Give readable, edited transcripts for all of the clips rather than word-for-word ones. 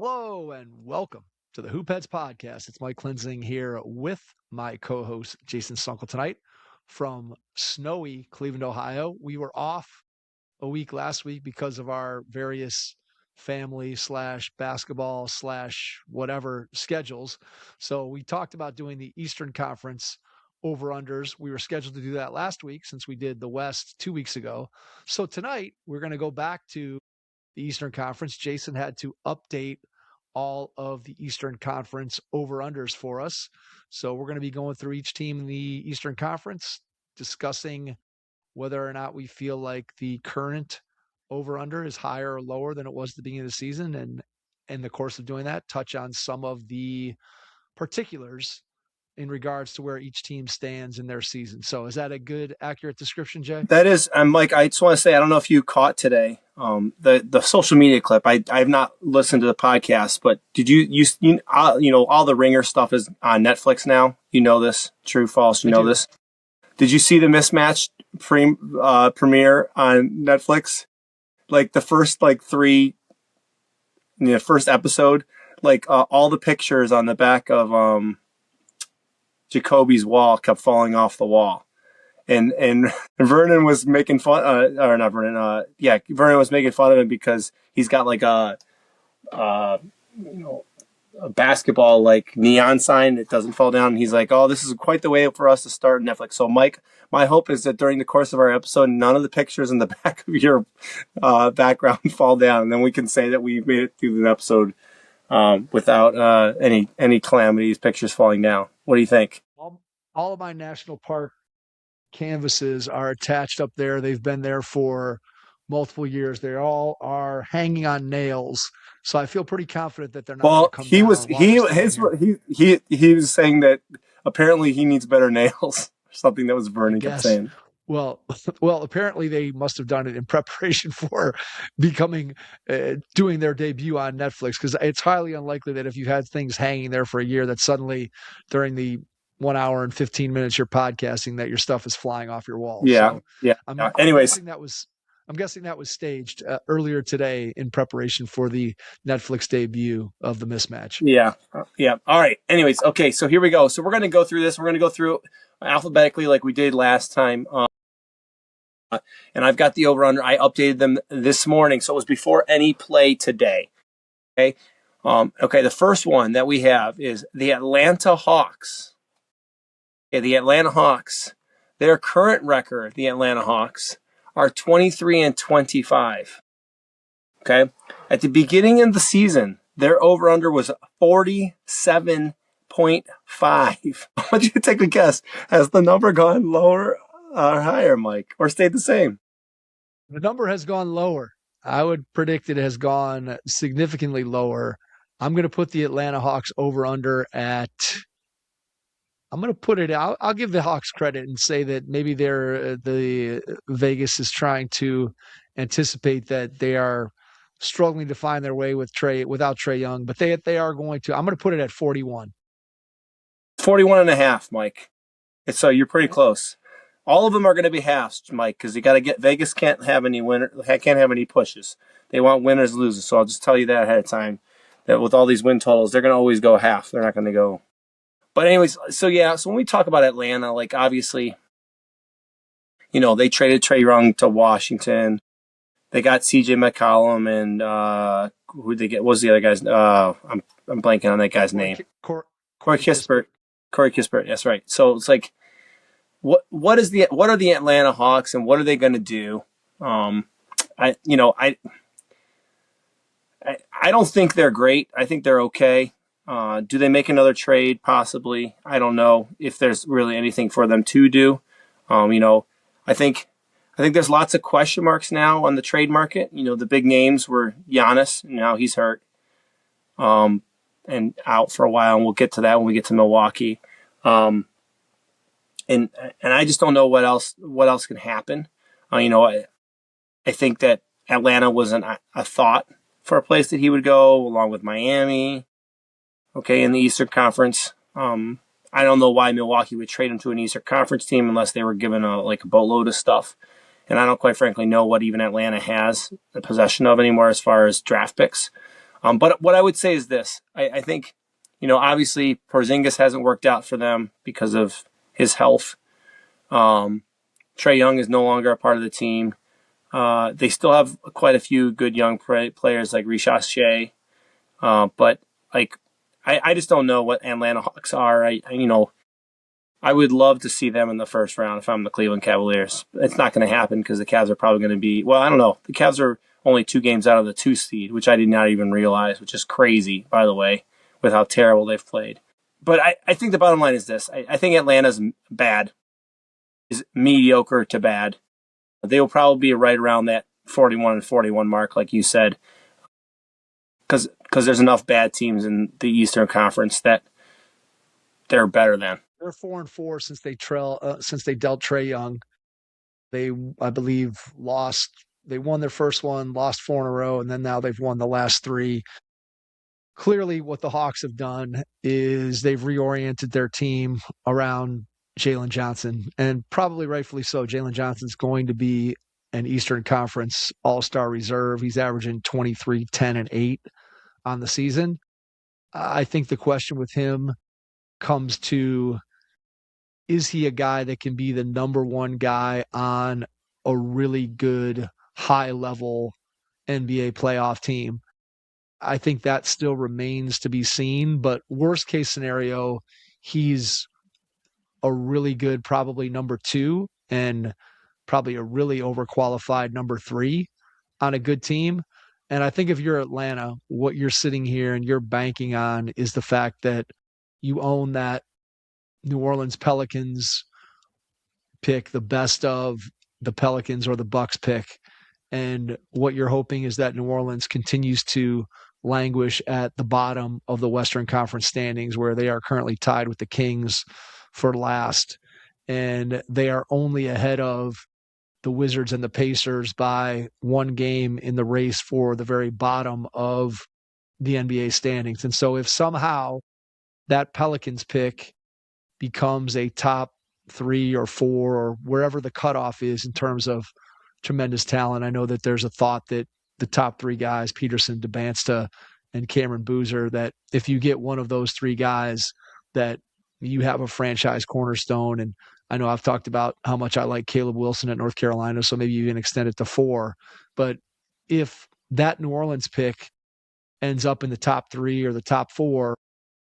Hello and welcome to the Hoop Heads podcast. It's Mike Klinzing here with my co-host Jason Sunkel tonight from snowy Cleveland, Ohio. We were off a week last week because of our various family / basketball / whatever schedules. So we talked about doing the Eastern Conference over-unders. We were scheduled to do that last week since we did the West 2 weeks ago. So tonight we're going to go back to the Eastern Conference. Jason had to update all of the Eastern Conference over-unders for us. So we're going to be going through each team in the Eastern Conference, discussing whether or not we feel like the current over-under is higher or lower than it was at the beginning of the season. And in the course of doing that, touch on some of the particulars in regards to where each team stands in their season. So is that a good, accurate description, Jay? That is, Mike, I just want to say, I don't know if you caught today the social media clip. I have not listened to the podcast, but did you all the Ringer stuff is on Netflix now. You know this, true, false. You know this. Did you see the mismatch premiere on Netflix? Like the first three, first episode, all the pictures on the back of Jacoby's wall kept falling off the wall. And Vernon was making fun, or not Vernon, Vernon was making fun of him because he's got a basketball neon sign that doesn't fall down. And he's like, oh, this is quite the way for us to start Netflix. So Mike, my hope is that during the course of our episode, none of the pictures in the back of your background fall down. And then we can say that we made it through the episode without any calamities, pictures falling down. What do you think? All of my national park canvases are attached up there. They've been there for multiple years. They all are hanging on nails. So I feel pretty confident that they're not going to come down. He was saying that apparently he needs better nails. Something that was Vernon kept saying. Well, apparently they must have done it in preparation for doing their debut on Netflix, because it's highly unlikely that if you had things hanging there for a year that suddenly during the 1 hour and 15 minutes you're podcasting that your stuff is flying off your wall. Yeah. So yeah. Anyways, I'm guessing that was staged earlier today in preparation for the Netflix debut of the mismatch. Yeah. All right. Anyways, okay. So here we go. So we're going to go through this. We're going to go through alphabetically like we did last time. And I've got the over-under. I updated them this morning, so it was before any play today. Okay. The first one that we have is the Atlanta Hawks. Okay, the Atlanta Hawks. Their current record, the Atlanta Hawks, are 23-25. Okay. At the beginning of the season, their over-under was 47.5. I want you to take a guess. Has the number gone lower or higher, Mike, or stayed the same? The number has gone lower. I would predict it has gone significantly lower. I'm going to put the Atlanta Hawks over-under at... I'm going to put it out. I'll give the Hawks credit and say that maybe the Vegas is trying to anticipate that they are struggling to find their way without Trae Young, but they are going to. I'm going to put it at 41. 41.5, Mike. So you're pretty close. All of them are going to be halves, Mike, because you got to get Vegas can't have any pushes. They want winners losers. So I'll just tell you that ahead of time. That with all these win totals, they're going to always go half. They're not going to go. But anyways, so when we talk about Atlanta, obviously, they traded Trae Young to Washington. They got CJ McCollum and who'd they get? What was the other guy's? I'm blanking on that guy's name. Corey Kispert. Corey Kispert. That's right. So it's what are the Atlanta Hawks and what are they going to do? I don't think they're great. I think they're okay. Do they make another trade? Possibly. I don't know if there's really anything for them to do. I think there's lots of question marks now on the trade market. The big names were Giannis, and now he's hurt, and out for a while. And we'll get to that when we get to Milwaukee. And I just don't know what else can happen. I think that Atlanta was a thought for a place that he would go, along with Miami. Okay, in the Eastern Conference. I don't know why Milwaukee would trade him to an Eastern Conference team unless they were given a boatload of stuff. And I don't quite frankly know what even Atlanta has the possession of anymore as far as draft picks. But what I would say is this: I think, obviously Porzingis hasn't worked out for them because of his health. Trae Young is no longer a part of the team. They still have quite a few good young players like Rishas Shea, but like I just don't know what Atlanta Hawks are. I would love to see them in the first round if I'm the Cleveland Cavaliers. It's not going to happen because the Cavs are probably going to be, well, I don't know. The Cavs are only 2 games out of the 2 seed, which I did not even realize, which is crazy, by the way, with how terrible they've played. But I think the bottom line is this. I think Atlanta's bad, is mediocre to bad. They will probably be right around that 41-41 mark, like you said, because there's enough bad teams in the Eastern Conference that they're better than. They're 4-4 since they dealt Trae Young. They, I believe, lost. They won their first one, lost 4 in a row, and then now they've won the last 3. Clearly, what the Hawks have done is they've reoriented their team around Jalen Johnson, and probably rightfully so. Jalen Johnson's going to be an Eastern Conference All-Star reserve. He's averaging 23, 10, and 8 on the season. I think the question with him comes to, is he a guy that can be the number one guy on a really good high level NBA playoff team? I think that still remains to be seen, but worst case scenario, he's a really good, probably number 2, and probably a really overqualified number 3 on a good team. And I think if you're Atlanta, what you're sitting here and you're banking on is the fact that you own that New Orleans Pelicans pick, the best of the Pelicans or the Bucks pick. And what you're hoping is that New Orleans continues to languish at the bottom of the Western Conference standings, where they are currently tied with the Kings for last. And they are only ahead of the Wizards and the Pacers by 1 game in the race for the very bottom of the NBA standings. And so if somehow that Pelicans pick becomes a top 3 or 4 or wherever the cutoff is in terms of tremendous talent, I know that there's a thought that the top 3 guys, Peterson, DeBansta, and Cameron Boozer, that if you get one of those 3 guys, that you have a franchise cornerstone. And I know I've talked about how much I like Caleb Wilson at North Carolina, so maybe you can extend it to 4. But if that New Orleans pick ends up in the top 3 or the top 4,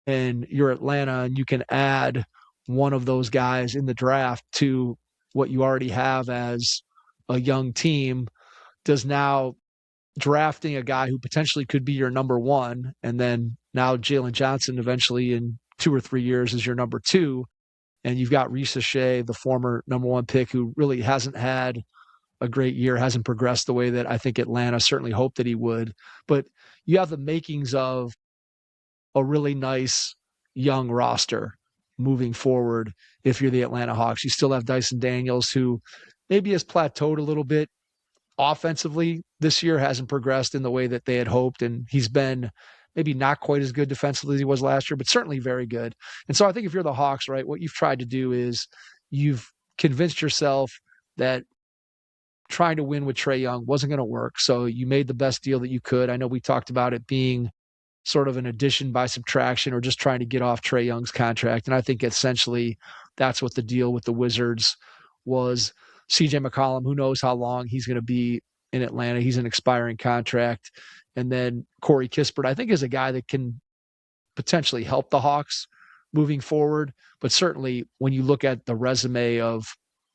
and you're Atlanta and you can add one of those guys in the draft to what you already have as a young team, does now drafting a guy who potentially could be your number 1, and then now Jalen Johnson eventually in 2 or 3 years is your number 2, and you've got Risa Shea, the former number 1 pick, who really hasn't had a great year, hasn't progressed the way that I think Atlanta certainly hoped that he would. But you have the makings of a really nice young roster moving forward. If you're the Atlanta Hawks, you still have Dyson Daniels, who maybe has plateaued a little bit offensively this year, hasn't progressed in the way that they had hoped, and he's been maybe not quite as good defensively as he was last year, but certainly very good. And so I think if you're the Hawks, right, what you've tried to do is you've convinced yourself that trying to win with Trae Young wasn't going to work, so you made the best deal that you could. I know we talked about it being sort of an addition by subtraction, or just trying to get off Trae Young's contract. And I think essentially that's what the deal with the Wizards was. CJ McCollum, who knows how long he's going to be in Atlanta. He's an expiring contract. And then Corey Kispert, I think, is a guy that can potentially help the Hawks moving forward. But certainly when you look at the resume of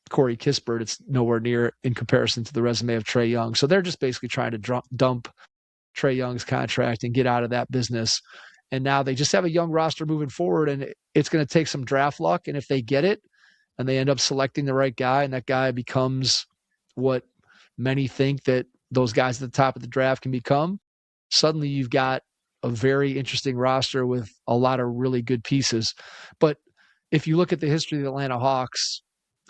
Corey Kispert, it's nowhere near in comparison to the resume of Trae Young. So they're just basically trying to dump Trae Young's contract and get out of that business. And now they just have a young roster moving forward, and it's going to take some draft luck. And if they get it and they end up selecting the right guy, and that guy becomes what many think that those guys at the top of the draft can become, suddenly you've got a very interesting roster with a lot of really good pieces. But if you look at the history of the Atlanta Hawks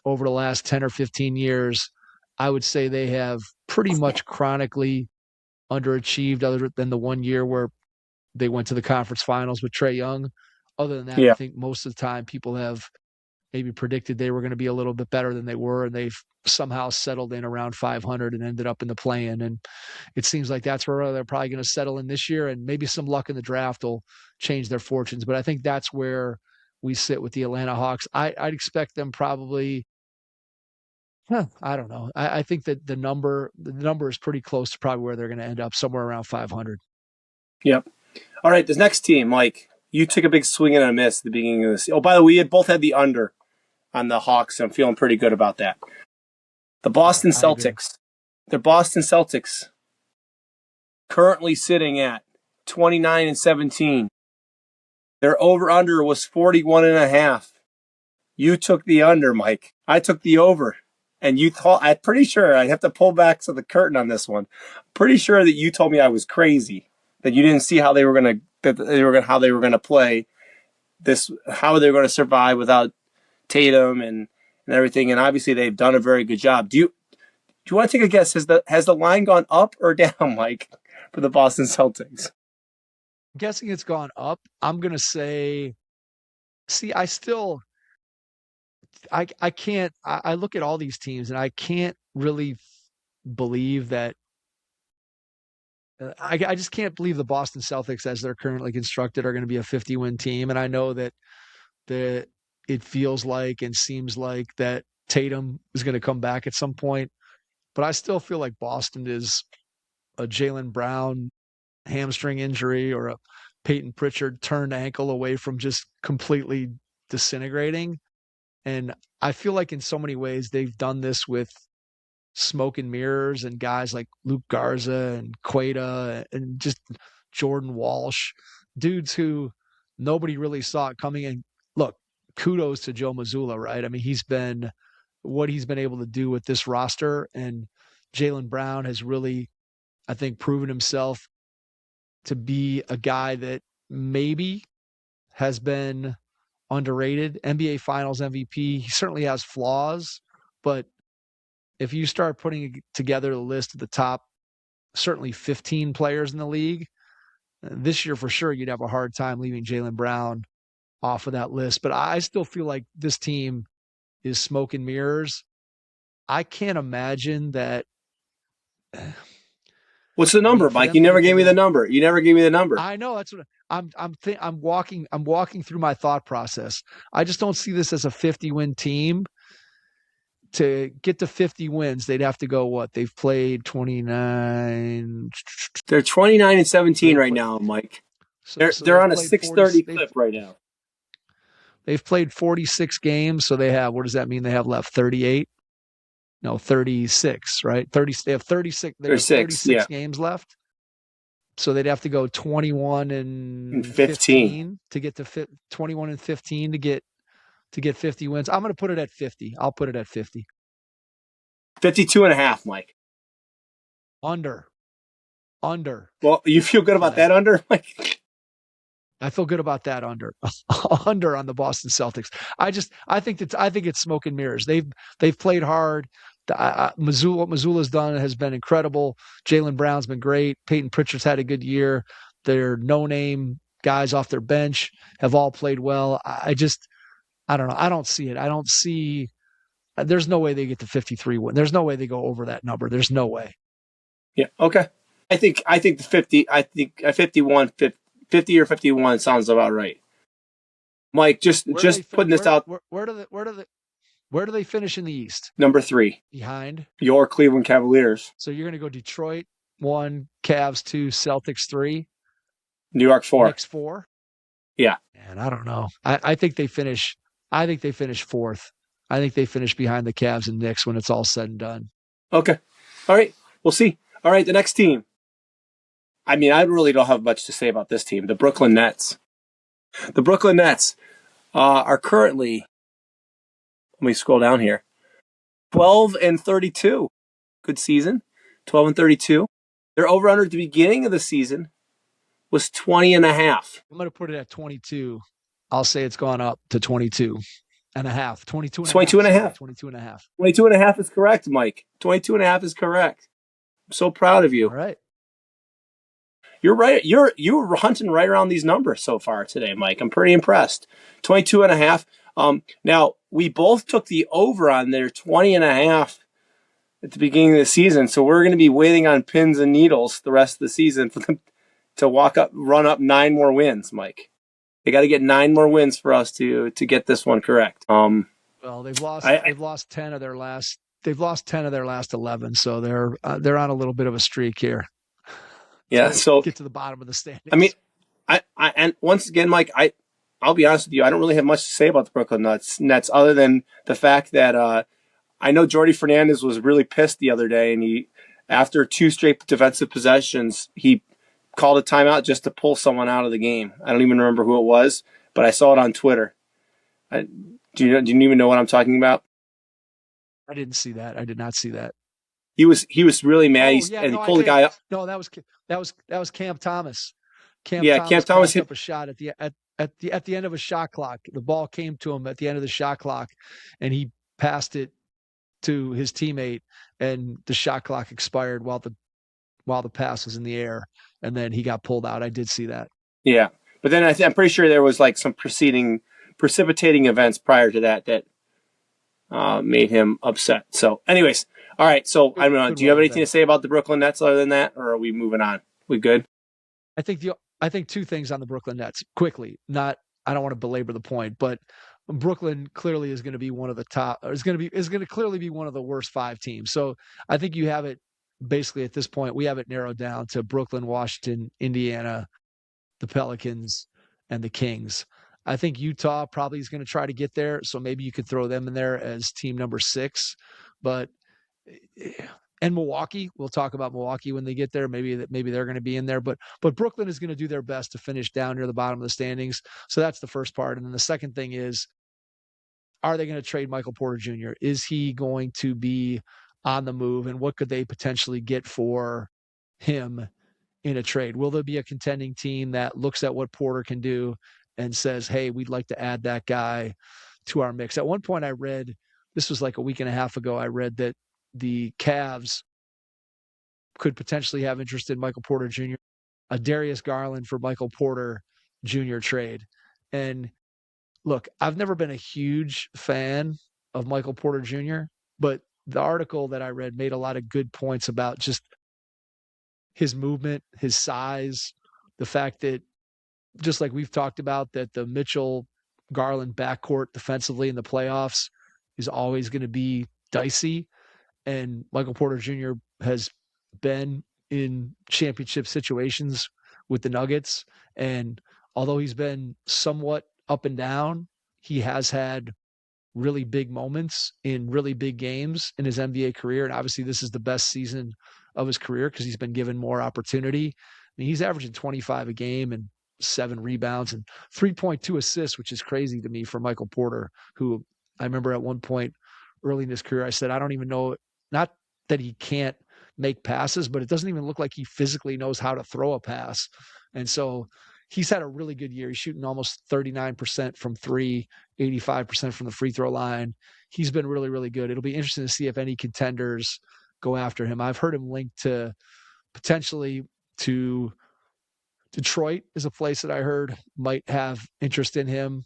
over the last 10 or 15 years, I would say they have pretty much chronically underachieved, other than the 1 year where they went to the conference finals with Trae Young. Other than that, I Yeah. think most of the time people have maybe predicted they were going to be a little bit better than they were, and they've somehow settled in around 500 and ended up in the play-in. And it seems like that's where they're probably going to settle in this year, and maybe some luck in the draft will change their fortunes. But I think that's where we sit with the Atlanta Hawks. I'd expect them probably. I don't know. I think that the number is pretty close to probably where they're going to end up, somewhere around 500. Yep. All right, this next team, Mike, you took a big swing and a miss at the beginning of this. Oh, by the way, we had both had the under on the Hawks, so I'm feeling pretty good about that. The Boston Celtics. The Boston Celtics currently sitting at 29-17. Their over-under was 41.5. You took the under, Mike. I took the over. And you thought, I'm pretty sure, I have to pull back to the curtain on this one. Pretty sure that you told me I was crazy, that you didn't see how they were going to play this, how they were going to survive without Tatum and everything. And obviously they've done a very good job. Do you want to take a guess? Has the line gone up or down, Mike, for the Boston Celtics? I'm guessing it's gone up. I'm going to say, I can't, I look at all these teams and I can't really believe that. I just can't believe the Boston Celtics, as they're currently constructed, are going to be a 50-win team. And I know that it feels like and seems like that Tatum is going to come back at some point, but I still feel like Boston is a Jaylen Brown hamstring injury or a Peyton Pritchard turned ankle away from just completely disintegrating. And I feel like in so many ways they've done this with smoke and mirrors and guys like Luke Garza and Queta and just Jordan Walsh, dudes who nobody really saw it coming. And look, kudos to Joe Mazzulla, right? I mean, he's been able to do with this roster, and Jaylen Brown has really, I think, proven himself to be a guy that maybe has been underrated. NBA Finals MVP. He certainly has flaws, but if you start putting together the list of the top, certainly 15 players in the league, this year for sure, you'd have a hard time leaving Jaylen Brown off of that list. But I still feel like this team is smoke and mirrors. I can't imagine that. What's the number, Mike? You never gave me the number. You never gave me the number. I know, that's what I'm walking through my thought process. I just don't see this as a 50-win team. To get to 50 wins, they'd have to go what? They've played 29. They're 29-17 right now, Mike. They're on a 630 clip right now. They've played 46 games, so they have, what does that mean? They have left 38? No, 36, right? 30. They have 36. They have 36 games left. So they'd have to go 21 and 15 to get to 21 and 15 to get 50 wins. I'm going to put it at 50. I'll put it at 50. 52.5, Mike. Under. Well, you feel good about that under, Mike? I feel good about that under. Under on the Boston Celtics. I think it's smoke and mirrors. They've played hard. What Mazzulla's done has been incredible. Jaylen Brown's been great. Peyton Pritchard's had a good year. Their no-name guys off their bench have all played well. I don't know. I don't see it. I don't see. There's no way they get to 53 win. There's no way they go over that number. There's no way. Yeah. Okay. I think the 50. I think a 51, 50 or 51 sounds about right. Mike, just putting this out. Where do they finish in the East? Number 3. Behind your Cleveland Cavaliers. So you're going to go Detroit 1, Cavs 2, Celtics 3, New York 4, Knicks 4. Yeah. And I don't know. I think they finish. I think they finish 4th. I think they finish behind the Cavs and Knicks when it's all said and done. Okay. All right. We'll see. All right. The next team. I mean, I really don't have much to say about this team. The Brooklyn Nets. The Brooklyn Nets are currently, let me scroll down here, 12-32. Good season. 12-32. Their over-under at the beginning of the season was 20.5. I'm going to put it at 22. I'll say it's gone up to 22 and a half. 22 and a half. 22 and a half. 22 and a half. 22 and a half is correct, Mike. 22 and a half is correct. I'm so proud of you. All right. You're right. You were hunting right around these numbers so far today, Mike. I'm pretty impressed. 22 and a half. Now, we both took the over on their 20.5 at the beginning of the season. So we're going to be waiting on pins and needles the rest of the season for them to run up 9 more wins, Mike. They got to get 9 more wins for us to get this one correct. Well, they've lost 10 of their last 11, so they're on a little bit of a streak here yeah. to So get to the bottom of the I mean, standings. and once again, Mike, I'll be honest with you, I don't really have much to say about the Brooklyn Nets other than the fact that I know Jordy Fernandez was really pissed the other day, and he, after 2 straight defensive possessions, he called a timeout just to pull someone out of the game. I don't even remember who it was, but I saw it on Twitter. Do you even know what I'm talking about? I didn't see that. I did not see that. He was really mad, Oh yeah, and he no, I pulled the did. guy up. No, that was Cam Thomas. Cam Yeah, Cam Thomas Thomas passed hit. up a shot at the end of a shot clock. The ball came to him at the end of the shot clock, and he passed it to his teammate, and the shot clock expired while the pass was in the air, and then he got pulled out. I did see that. Yeah, but then I'm pretty sure there was like some precipitating events prior to that made him upset. So, anyways, all right. So I don't know. Could Do you well have have anything been. to say about the Brooklyn Nets other than that, or are we moving on? We good? I think 2 things on the Brooklyn Nets quickly. Not I don't want to belabor the point, but Brooklyn clearly is going to be one of the top. Or is going to clearly be one of the worst 5 teams. So I think you have it basically at this point. We have it narrowed down to Brooklyn, Washington, Indiana, the Pelicans, and the Kings. I think Utah probably is going to try to get there, so maybe you could throw them in there as team number 6. But and Milwaukee, we'll talk about Milwaukee when they get there. Maybe they're going to be in there, but Brooklyn is going to do their best to finish down near the bottom of the standings. So that's the first part. And then the second thing is, are they going to trade Michael Porter Jr.? Is he going to be on the move, and what could they potentially get for him in a trade? Will there be a contending team that looks at what Porter can do and says, hey, we'd like to add that guy to our mix? At one point I read, this was like a week and a half ago, I read that the Cavs could potentially have interest in Michael Porter Jr., a Darius Garland for Michael Porter Jr. trade. And look, I've never been a huge fan of Michael Porter Jr., but the article that I read made a lot of good points about just his movement, his size, the fact that, just like we've talked about, that the Mitchell Garland backcourt defensively in the playoffs is always going to be dicey. And Michael Porter Jr. has been in championship situations with the Nuggets. And although he's been somewhat up and down, he has had really big moments in really big games in his NBA career. And obviously, this is the best season of his career because he's been given more opportunity. I mean, he's averaging 25 a game and 7 rebounds and 3.2 assists, which is crazy to me for Michael Porter, who I remember at one point early in his career, I said, I don't even know, not that he can't make passes, but it doesn't even look like he physically knows how to throw a pass. And so he's had a really good year. He's shooting almost 39% from 3, 85% from the free throw line. He's been really, really good. It'll be interesting to see if any contenders go after him. I've heard him linked to potentially to Detroit is a place that I heard might have interest in him.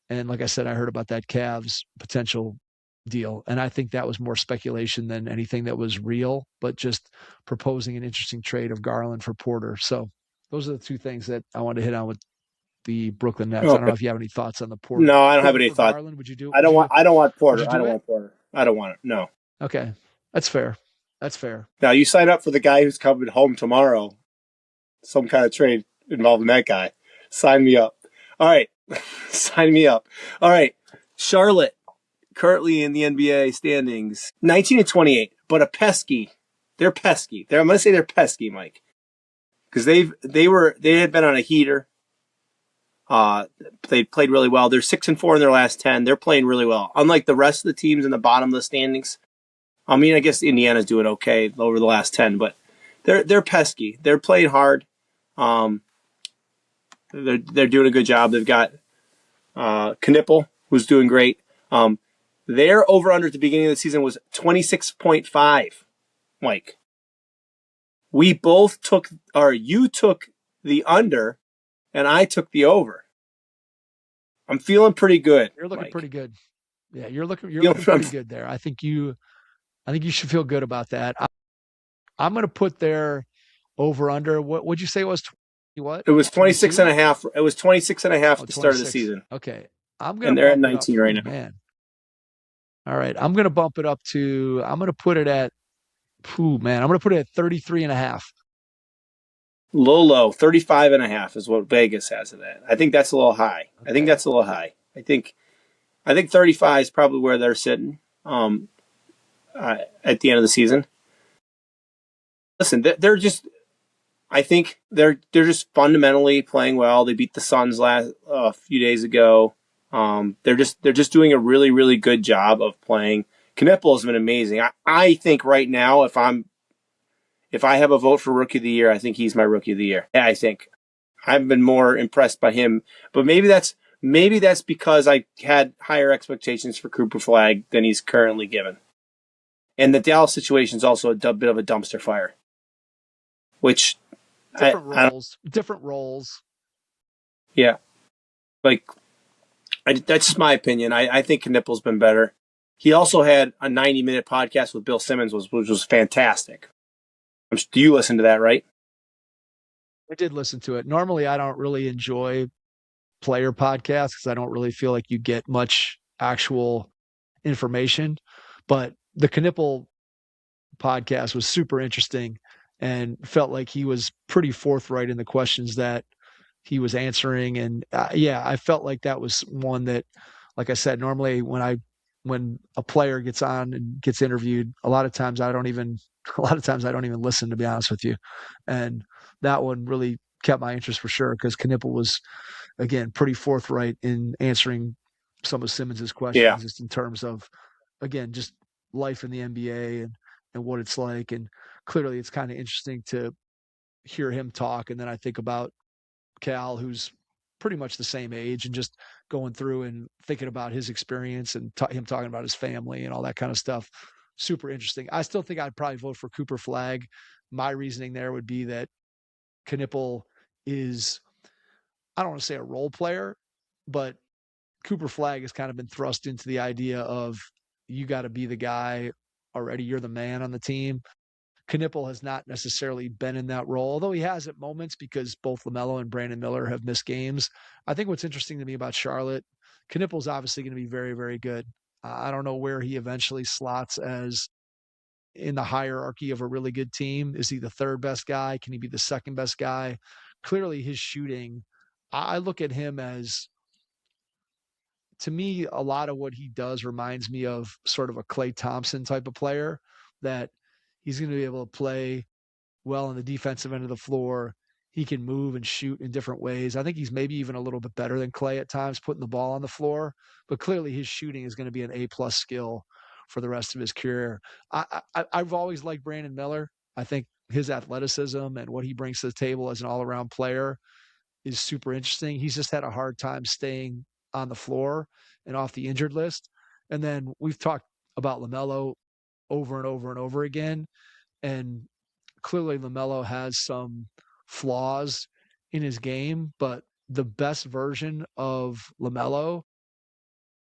And like I said, I heard about that Cavs potential deal. And I think that was more speculation than anything that was real, but just proposing an interesting trade of Garland for Porter. So those are the 2 things that I wanted to hit on with the Brooklyn Nets. I don't Okay. know if you have any thoughts on the No, I don't have Porter any for thoughts. Garland. Would you do? I don't want. I don't want Would you Porter. I do don't it? want Porter. I don't want it. No. Okay, that's fair. That's fair. Now you sign up for the guy who's coming home tomorrow. Some kind of trade involving that guy. Sign me up. All right. Sign me up. All right. Charlotte, currently in the NBA standings, 19-28, but a pesky. They're pesky. I'm going to say they're pesky, Mike, because they had been on a heater. They played really well. They're 6-4 in their last 10. They're playing really well. Unlike the rest of the teams in the bottom of the standings. I mean, I guess Indiana's doing okay over the last 10, but they're pesky. They're playing hard. They're doing a good job. They've got Knipple, who's doing great. Their over-under at the beginning of the season was 26.5, Mike. We both took, or you took the under, and I took the over. I'm feeling pretty good, You're looking Mike. pretty good. Yeah, you're looking You know, pretty good there. I think you should feel good about that. I'm going to put their over under. What would you say it was? 20, what? it was 26 and 22? a half. It was 26 and a half Oh, at the start of the 26. season. Okay. I'm going to And they're at bump it up. 19 right Oh, now. man. All right. I'm going to bump it up to, I'm going to put it at, man, I'm going to put it at 33 and a half. Low, 35 and a half is what Vegas has it at. I think that's a little high. I think Okay. that's a little high. I think 35 is probably where they're sitting at the end of the season. Listen, they're just. I think they're just fundamentally playing well. They beat the Suns last a few days ago. They're just doing a really really good job of playing. Knipple has been amazing. I think right now if I have a vote for rookie of the year, I think he's my rookie of the year. Yeah, I think I've been more impressed by him, but maybe that's because I had higher expectations for Cooper Flag than he's currently given. And the Dallas situation is also bit of a dumpster fire, which I don't. Different roles. Yeah, like that's just my opinion. I think Knipple's been better. He also had a 90-minute podcast with Bill Simmons, which was fantastic. Do you listen to that, right? I did listen to it. Normally, I don't really enjoy player podcasts because I don't really feel like you get much actual information. But the Knipple podcast was super interesting and felt like he was pretty forthright in the questions that he was answering. And yeah, I felt like that was one that, like I said, normally when a player gets on and gets interviewed, a lot of times I don't even listen, to be honest with you. And that one really kept my interest for sure because Knipple was again pretty forthright in answering some of Simmons's Yeah, questions, just in terms of again just life in the NBA and what it's like. And clearly, it's kind of interesting to hear him talk. And then I think about Cal, who's pretty much the same age, and just going through and thinking about his experience and him talking about his family and all that kind of stuff. Super interesting. I still think I'd probably vote for Cooper Flag. My reasoning there would be that Knipple is, I don't want to say a role player, but Cooper Flag has kind of been thrust into the idea of you got to be the guy already. You're the man on the team. Knipple has not necessarily been in that role, although he has at moments because both LaMelo and Brandon Miller have missed games. I think what's interesting to me about Charlotte, Knipple's obviously going to be very, very good. I don't know where he eventually slots as in the hierarchy of a really good team. Is he the third best guy? Can he be the second best guy? Clearly, his shooting, I look at him as, to me, a lot of what he does reminds me of sort of a Klay Thompson type of player, that he's going to be able to play well on the defensive end of the floor. He can move and shoot in different ways. I think he's maybe even a little bit better than Klay at times, putting the ball on the floor. But clearly, his shooting is going to be an A+ skill for the rest of his career. I've always liked Brandon Miller. I think his athleticism and what he brings to the table as an all-around player is super interesting. He's just had a hard time staying on the floor and off the injured list. And then we've talked about LaMelo over and over and over again. And clearly LaMelo has some flaws in his game, but the best version of LaMelo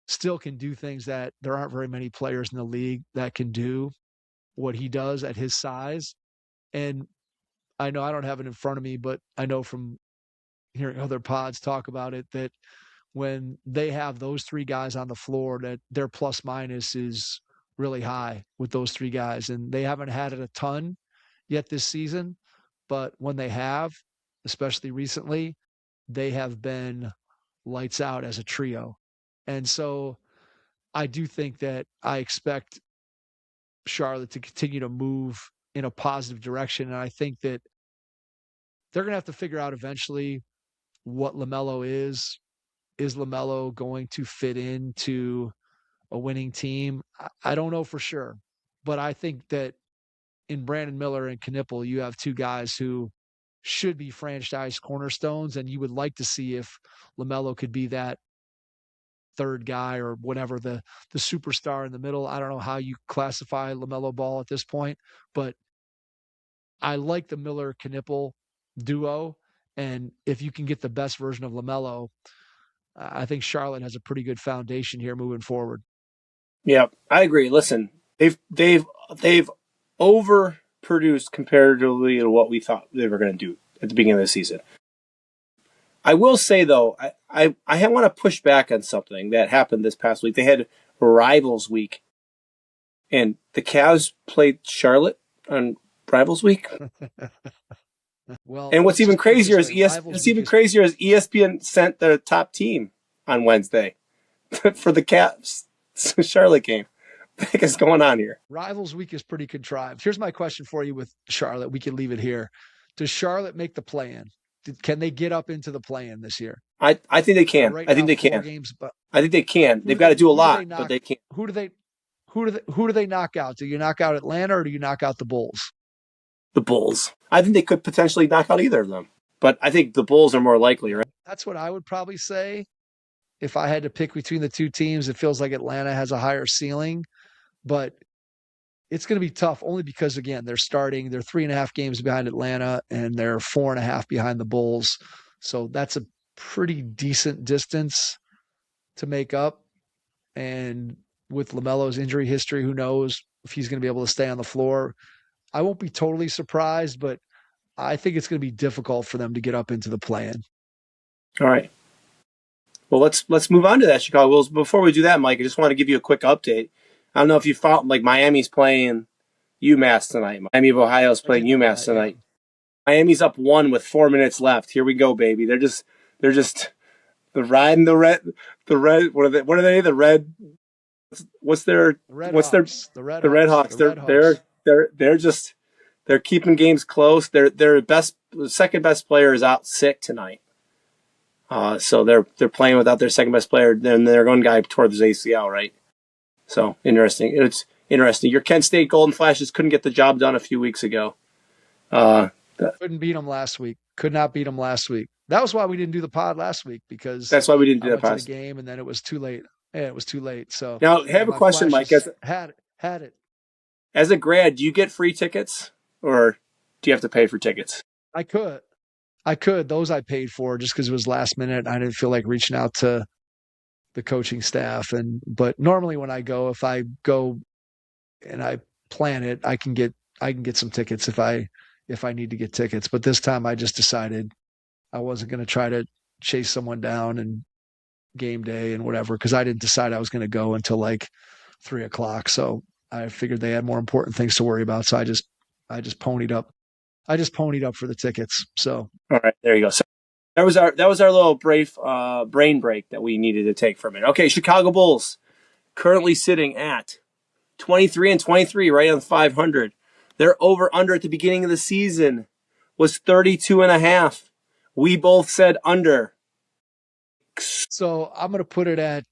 still can do things that there aren't very many players in the league that can do what he does at his size. And I know I don't have it in front of me, but I know from hearing other pods talk about it that when they have those three guys on the floor, that their plus minus is really high with those three guys. And they haven't had it a ton yet this season, but when they have, especially recently, they have been lights out as a trio. And so I do think that I expect Charlotte to continue to move in a positive direction. And I think that they're going to have to figure out eventually what LaMelo is. Is LaMelo going to fit into a winning team? I don't know for sure. But I think that in Brandon Miller and Knipple, you have two guys who should be franchise cornerstones, and you would like to see if LaMelo could be that third guy or whatever, the superstar in the middle. I don't know how you classify LaMelo Ball at this point, but I like the Miller Knipple duo. And if you can get the best version of LaMelo, I think Charlotte has a pretty good foundation here moving forward. Yeah, I agree. Listen, they've overproduced comparatively to what we thought they were going to do at the beginning of the season. I will say though, I want to push back on something that happened this past week. They had Rivals Week, and the Cavs played Charlotte on Rivals Week. Well, And what's let's even just put it this crazier is way: Rivals Week is ESPN sent their top team on Wednesday for the Cavs Charlotte game. What the heck is going on here? Rivals Week is pretty contrived. Here's my question for you with Charlotte. We can leave it here. Does Charlotte make the play-in? Can they get up into the play-in this year? I think they They're can. right I think now they 4 can. games, but I think they can. who They've do got they to do a who do they lot, but knock? they can. Who do they knock out? Do you knock out Atlanta or do you knock out the Bulls? The Bulls. I think they could potentially knock out either of them, but I think the Bulls are more likely, Yeah, right? that's what I would probably say. If I had to pick between the two teams, it feels like Atlanta has a higher ceiling, but it's going to be tough only because, again, they're 3.5 games behind Atlanta and they're 4.5 behind the Bulls. So that's a pretty decent distance to make up. And with LaMelo's injury history, who knows if he's going to be able to stay on the floor. I won't be totally surprised, but I think it's going to be difficult for them to get up into the play-in. All right. Well, let's move on to that Chicago Bulls. Before we do that, Mike, I just want to give you a quick update. I don't know if you found like Miami's playing UMass tonight. Miami of Ohio is I playing did know UMass that, yeah. tonight. Miami's up 1 with 4 minutes left. Here we go, baby. They're riding the red. What are they? The red. What's their The Red what's their Hawks, the Red the Red Hawks, Hawks? the Red Hawks. They're keeping games close. The second best player is out sick tonight. So they're playing without their second best player. Then their one guy towards his ACL, right? So interesting. It's interesting. Your Kent State Golden Flashes couldn't get the job done a few weeks ago. Uh, Couldn't beat them last week. Could not beat them last week. That was why we didn't do the pod last week because that's why we didn't I do that went to the pass. game and then it was too late. Yeah, it was too late. So Now, I have a my question, Mike. Flashes had it. As a grad, do you get free tickets or do you have to pay for tickets? I could. I could. Those I paid for just because it was last minute. I didn't feel like reaching out to the coaching staff. But normally when I go, if I go and I plan it, I can get some tickets if I need to get tickets. But this time I just decided I wasn't going to try to chase someone down and game day and whatever because I didn't decide I was going to go until like 3 o'clock. So I figured they had more important things to worry about. So I just ponied up. I just ponied up for the tickets. So All right, there you go. So that was our little brain break that we needed to take for a minute. Okay, Chicago Bulls currently sitting at 23-23, right on 500. Their over under at the beginning of the season was 32.5. We both said under. so I'm going to put it at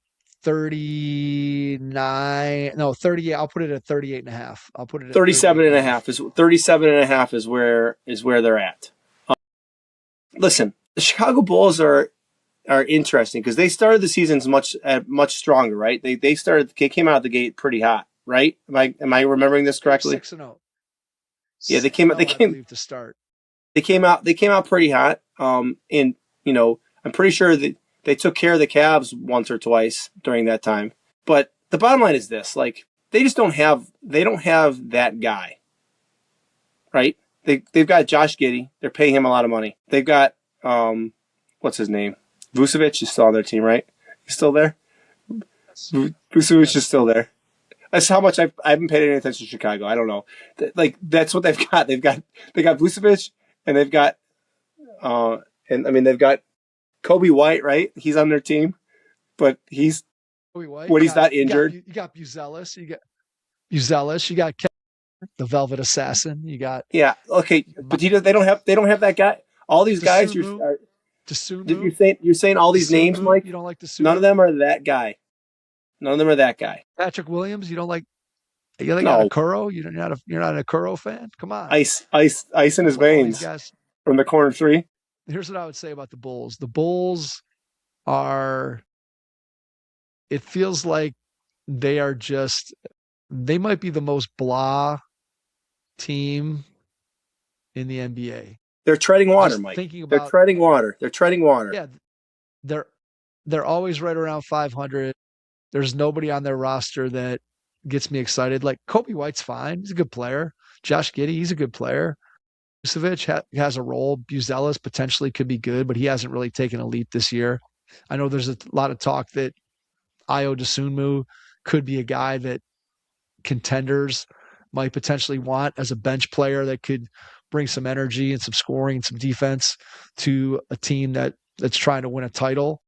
39, no, 38. I'll put it at 38 and a half. I'll put it at 38 37 and and a a half. half is 37 and a half is where they're at. Listen, the Chicago Bulls are interesting because they started the seasons much stronger, right? They came out of the gate pretty hot, right? Am I remembering this They were correctly? 6-0. Yeah, 6-0, I believe, to start. they came out pretty hot. And I'm pretty sure that they took care of the Cavs once or twice during that time. But the bottom line is this: like they just don't have that guy, right? They've got Josh Giddey. They're paying him a lot of money. They've got what's his name? Vucevic is still on their team, right? He's still there. Yes. Vucevic is Yes. still there. That's how much I haven't paid any attention to Chicago. I don't know. Like that's what they've got. They got Vucevic and they've got and I mean they've got Kobe White, right? He's on their team, but he's Kobe White. when he's not injured. You got Buzelis. You got Buzelis. You got Kevin, the Velvet Assassin. You got Yeah, okay, but they don't have that guy. All these guys Dosunmu. Dosunmu. you're saying all these names, Dosunmu. Mike. You don't like None of Dosunmu? them are that guy. None of them are that guy. Patrick Williams. You don't like? You think got a No, Kuro? You're not a Kuro fan? Come on. ice in his All these veins guys. from the corner three. Here's what I would say about the Bulls. The Bulls are. It feels like they are just. They might be the most blah team in the NBA. They're treading water, Just Mike. thinking They're about, treading water. They're treading water. yeah, they're they're always right around 500. There's nobody on their roster that gets me excited. Like Kobe White's fine. He's a good player. Josh Giddey, he's a good player. Vucevic has a role. Buzelis potentially could be good, but he hasn't really taken a leap this year. I know there's a lot of talk that Io DeSunmu could be a guy that contenders might potentially want as a bench player that could bring some energy and some scoring and some defense to a team that's trying to win a title.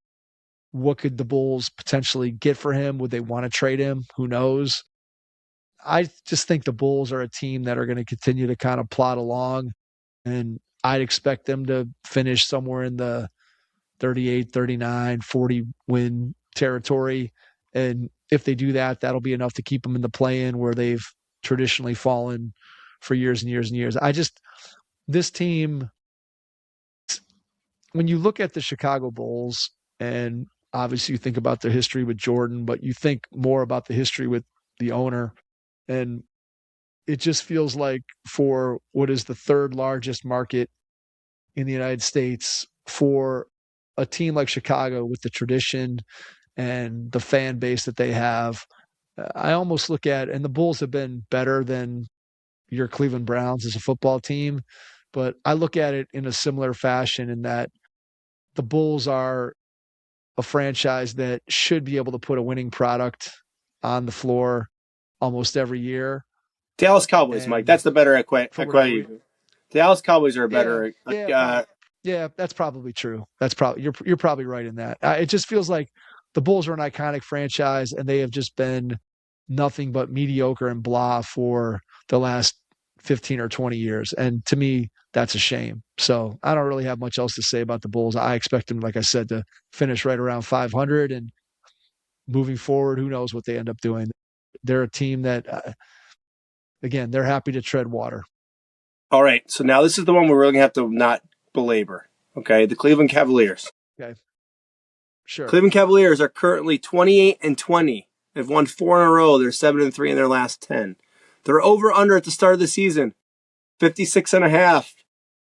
What could the Bulls potentially get for him? Would they want to trade him? Who knows? I just think the Bulls are a team that are going to continue to kind of plod along, and I'd expect them to finish somewhere in the 38, 39, 40 win territory. And if they do that, that'll be enough to keep them in the play-in where they've traditionally fallen for years and years and years. This team, when you look at the Chicago Bulls, and obviously you think about the history with Jordan, but you think more about the history with the owner. And it just feels like for what is the third largest market in the United States, for a team like Chicago with the tradition and the fan base that they have, I almost look at, and the Bulls have been better than your Cleveland Browns as a football team, but I look at it in a similar fashion in that the Bulls are a franchise that should be able to put a winning product on the floor almost every year. Dallas Cowboys, Mike. And That's the better for whatever equation. Dallas Cowboys are a yeah, better. yeah, that's probably true. That's probably you're probably right in that. It just feels like the Bulls are an iconic franchise, and they have just been nothing but mediocre and blah for the last 15 or 20 years. And to me, that's a shame. So I don't really have much else to say about the Bulls. I expect them, like I said, to finish right around 500, and moving forward, who knows what they end up doing. They're a team that, again, they're happy to tread water. All right, so now this is the one we're really going to have to not belabor. Okay, the Cleveland Cavaliers. Okay, sure. Cleveland Cavaliers are currently 28-20. They've won 4 in a row. They're 7-3 in their last 10. They're over under at the start of the season, 56.5.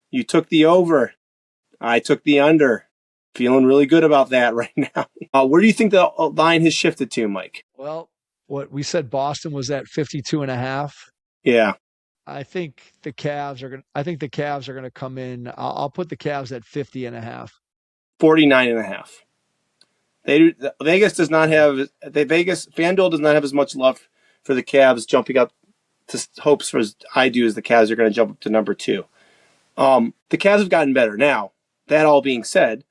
You took the over. I took the under. Feeling really good about that right now. Where do you think the line has shifted to, Mike? Well, what we said Boston was at 52.5. Yeah. I think the Cavs are going to come in. I'll put the Cavs at 50.5. 49.5. Vegas does not have FanDuel does not have as much love for the Cavs jumping up to hopes for as I do as the Cavs are going to jump up to number 2. The Cavs have gotten better. Now, that all being said,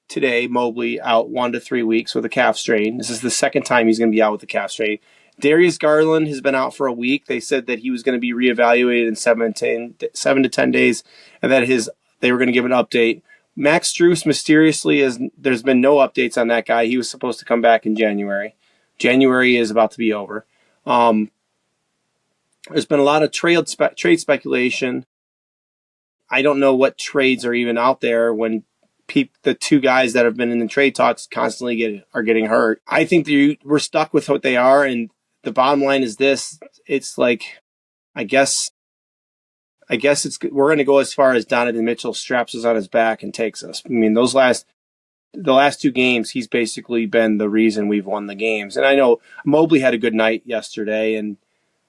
today Mobley out 1 to 3 weeks with a calf strain. This is the second time he's going to be out with a calf strain. Darius Garland has been out for a week. They said that he was going to be reevaluated in 7 to 10 days, and that they were going to give an update. Max Strus mysteriously there's been no updates on that guy. He was supposed to come back in January. January is about to be over. There's been a lot of trade speculation. I don't know what trades are even out there when the two guys that have been in the trade talks constantly are getting hurt. I think we're stuck with what they are, and the bottom line is this. It's like, I guess we're going to go as far as Donovan Mitchell straps us on his back and takes us. I mean, the last 2 games, he's basically been the reason we've won the games. And I know Mobley had a good night yesterday, and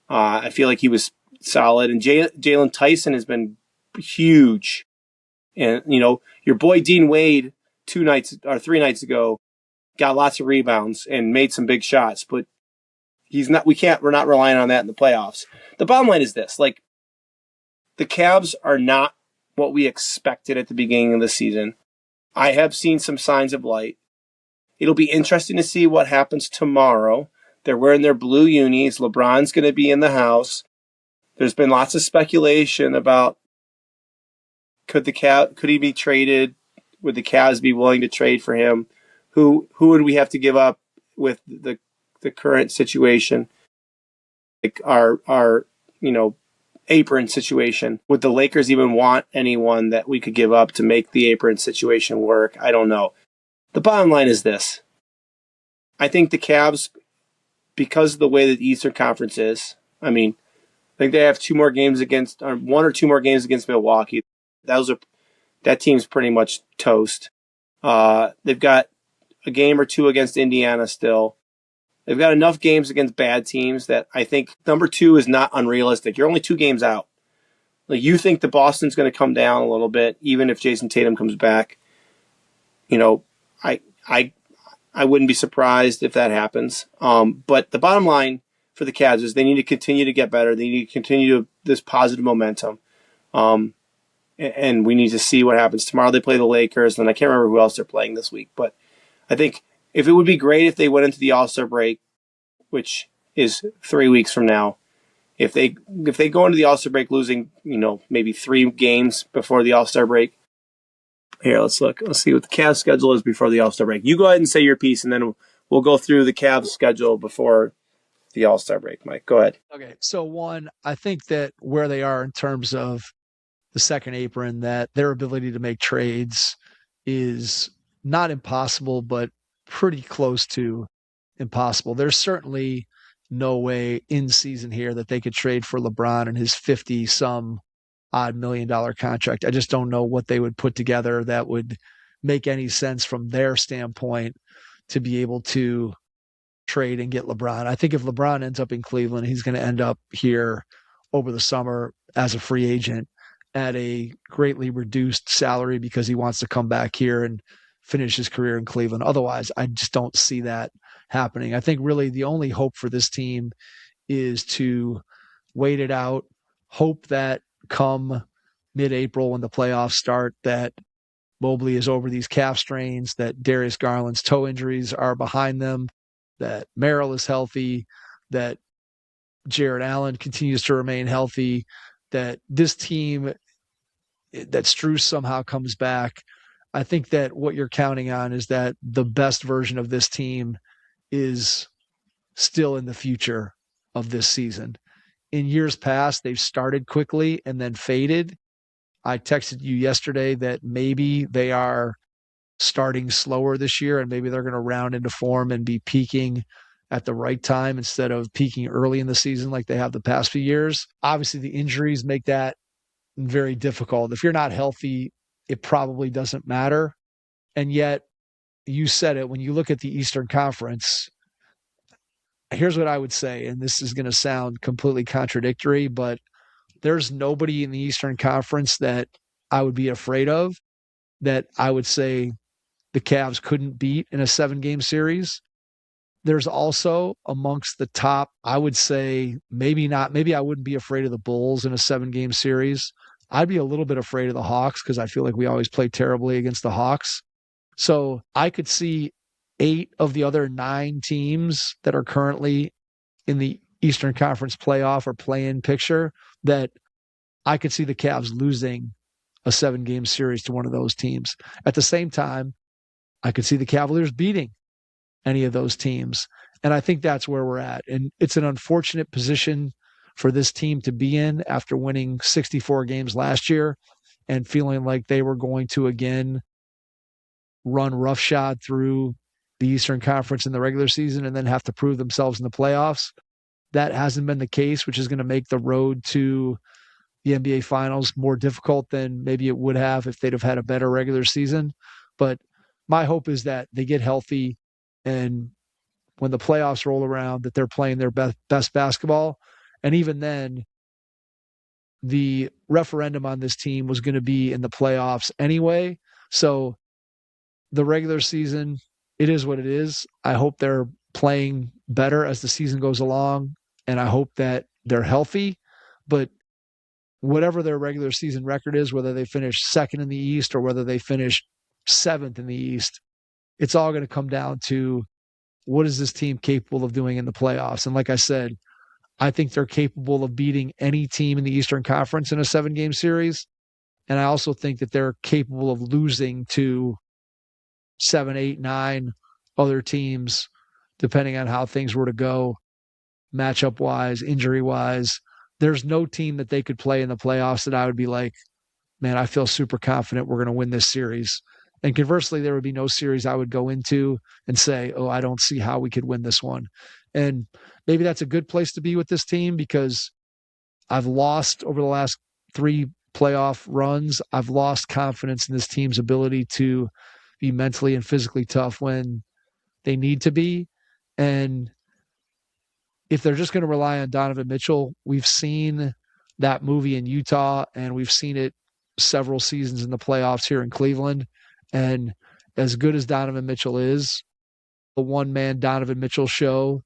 I feel like he was solid. And Jalen Tyson has been huge. And, your boy Dean Wade 3 nights ago got lots of rebounds and made some big shots, but we're not relying on that in the playoffs. The bottom line is this, like, the Cavs are not what we expected at the beginning of the season. I have seen some signs of light. It'll be interesting to see what happens tomorrow. They're wearing their blue unis. LeBron's going to be in the house. There's been lots of speculation about could he be traded? Would the Cavs be willing to trade for him? Who would we have to give up with the current situation? Like our apron situation. Would the Lakers even want anyone that we could give up to make the apron situation work? I don't know. The bottom line is this. I think the Cavs, because of the way that the Eastern Conference is, I think they have 1 or 2 more games against Milwaukee. That team's pretty much toast. They've got a game or 2 against Indiana still. They've got enough games against bad teams that I think number 2 is not unrealistic. You're only 2 games out. Like, you think the Boston's going to come down a little bit, even if Jason Tatum comes back. I I wouldn't be surprised if that happens. But the bottom line for the Cavs is they need to continue to get better. They need to continue this positive momentum. And we need to see what happens. Tomorrow they play the Lakers, and I can't remember who else they're playing this week. But I think if it would be great if they went into the All-Star break, which is 3 weeks from now, if they go into the All-Star break losing, maybe 3 games before the All-Star break. Here, let's look. Let's see what the Cavs schedule is before the All-Star break. You go ahead and say your piece, and then we'll go through the Cavs schedule before the All-Star break. Mike, go ahead. Okay, so one, I think that where they are in terms of the second apron, that their ability to make trades is not impossible, but pretty close to impossible. There's certainly no way in season here that they could trade for LeBron and his 50 some odd $1 million contract. I just don't know what they would put together that would make any sense from their standpoint to be able to trade and get LeBron. I think if LeBron ends up in Cleveland, he's going to end up here over the summer as a free agent at a greatly reduced salary because he wants to come back here and finish his career in Cleveland. Otherwise, I just don't see that happening. I think really the only hope for this team is to wait it out, hope that come mid-April when the playoffs start that Mobley is over these calf strains, that Darius Garland's toe injuries are behind them, that Merrill is healthy, that Jared Allen continues to remain healthy, that this team, that Strus somehow comes back. I think that what you're counting on is that the best version of this team is still in the future of this season. In years past, they've started quickly and then faded. I texted you yesterday that maybe they are starting slower this year and maybe they're going to round into form and be peaking at the right time instead of peaking early in the season like they have the past few years. Obviously, the injuries make that very difficult. If you're not healthy, it probably doesn't matter. And yet, you said it, when you look at the Eastern Conference, here's what I would say, and this is going to sound completely contradictory, but there's nobody in the Eastern Conference that I would be afraid of, that I would say the Cavs couldn't beat in a 7-game series. There's also amongst the top, I would say maybe I wouldn't be afraid of the Bulls in a 7-game series. I'd be a little bit afraid of the Hawks because I feel like we always play terribly against the Hawks. So I could see 8 of the other 9 teams that are currently in the Eastern Conference playoff or play-in picture that I could see the Cavs losing a 7-game series to one of those teams. At the same time, I could see the Cavaliers beating any of those teams. And I think that's where we're at. And it's an unfortunate position for this team to be in after winning 64 games last year and feeling like they were going to again run roughshod through the Eastern Conference in the regular season and then have to prove themselves in the playoffs. That hasn't been the case, which is going to make the road to the NBA Finals more difficult than maybe it would have if they'd have had a better regular season. But my hope is that they get healthy and when the playoffs roll around, that they're playing their best basketball. And even then, the referendum on this team was going to be in the playoffs anyway. So the regular season, it is what it is. I hope they're playing better as the season goes along, and I hope that they're healthy. But whatever their regular season record is, whether they finish second in the East or whether they finish 7th in the East, it's all going to come down to what is this team capable of doing in the playoffs. And like I said, I think they're capable of beating any team in the Eastern Conference in a 7-game series. And I also think that they're capable of losing to 7, 8, 9 other teams, depending on how things were to go, matchup wise, injury wise. There's no team that they could play in the playoffs that I would be like, man, I feel super confident we're going to win this series. And conversely, there would be no series I would go into and say, oh, I don't see how we could win this one. And maybe that's a good place to be with this team because I've lost over the last 3 playoff runs. I've lost confidence in this team's ability to be mentally and physically tough when they need to be. And if they're just going to rely on Donovan Mitchell, we've seen that movie in Utah and we've seen it several seasons in the playoffs here in Cleveland. And as good as Donovan Mitchell is, the one man Donovan Mitchell show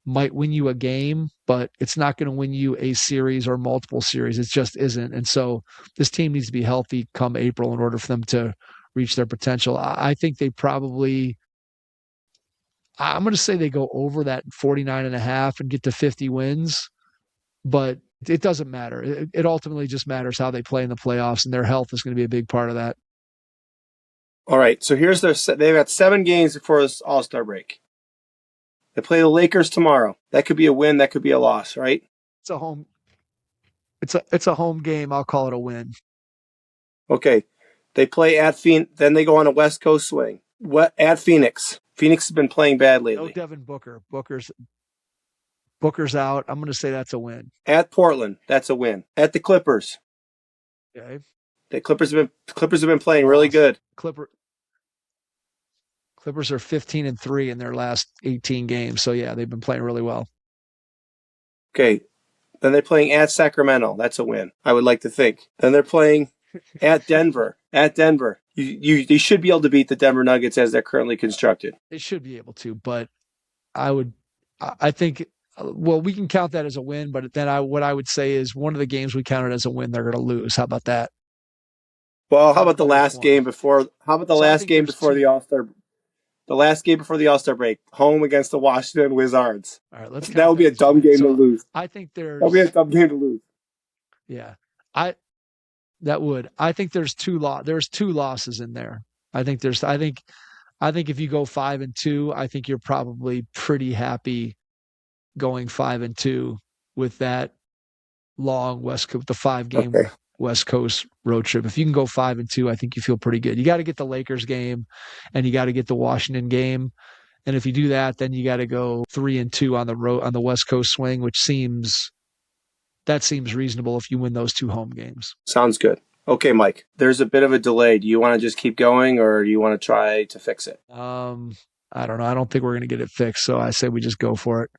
might win you a game, but it's not going to win you a series or multiple series. It just isn't. And so this team needs to be healthy come April in order for them to reach their potential. I think they probably, I'm going to say they go over that 49 and a half and get to 50 wins, but it doesn't matter. It ultimately just matters how they play in the playoffs, and their health is going to be a big part of that. All right, so here's they've got 7 games before this All-Star break. They play the Lakers tomorrow. That could be a win, that could be a loss, right? It's a home it's a home game. I'll call it a win. Okay. They play at Phoenix, then they go on a West Coast swing. At Phoenix. Phoenix has been playing bad lately. No Devin Booker. Booker's out. I'm going to say that's a win. At Portland, that's a win. At the Clippers. Okay. The Clippers have been playing really good. Clippers are 15-3 in their last 18 games. So yeah, they've been playing really well. Okay. Then they're playing at Sacramento. That's a win, I would like to think. Then they're playing at Denver. At Denver. They should be able to beat the Denver Nuggets as they're currently constructed. They should be able to, but I think, well, we can count that as a win, but then what I would say is one of the games we counted as a win, they're going to lose. How about that? Well, how about the last game before? How about the last game before the All-Star? The last game before the All-Star break, home against the Washington Wizards. All right, that would be a dumb game to lose. I think that would be a dumb game to lose. Yeah, I think there's two losses in there. I think if you go 5-2, I think you're probably pretty happy going 5-2 with that long West Coast, the 5-game West Coast road trip. If you can go 5-2, I think you feel pretty good. You got to get the Lakers game and you got to get the Washington game. And if you do that, then you got to go 3-2 on the road, on the West Coast swing, which seems reasonable if you win those 2 home games. Sounds good. Okay, Mike, there's a bit of a delay. Do you want to just keep going or do you want to try to fix it? I don't know. I don't think we're going to get it fixed. So I say we just go for it.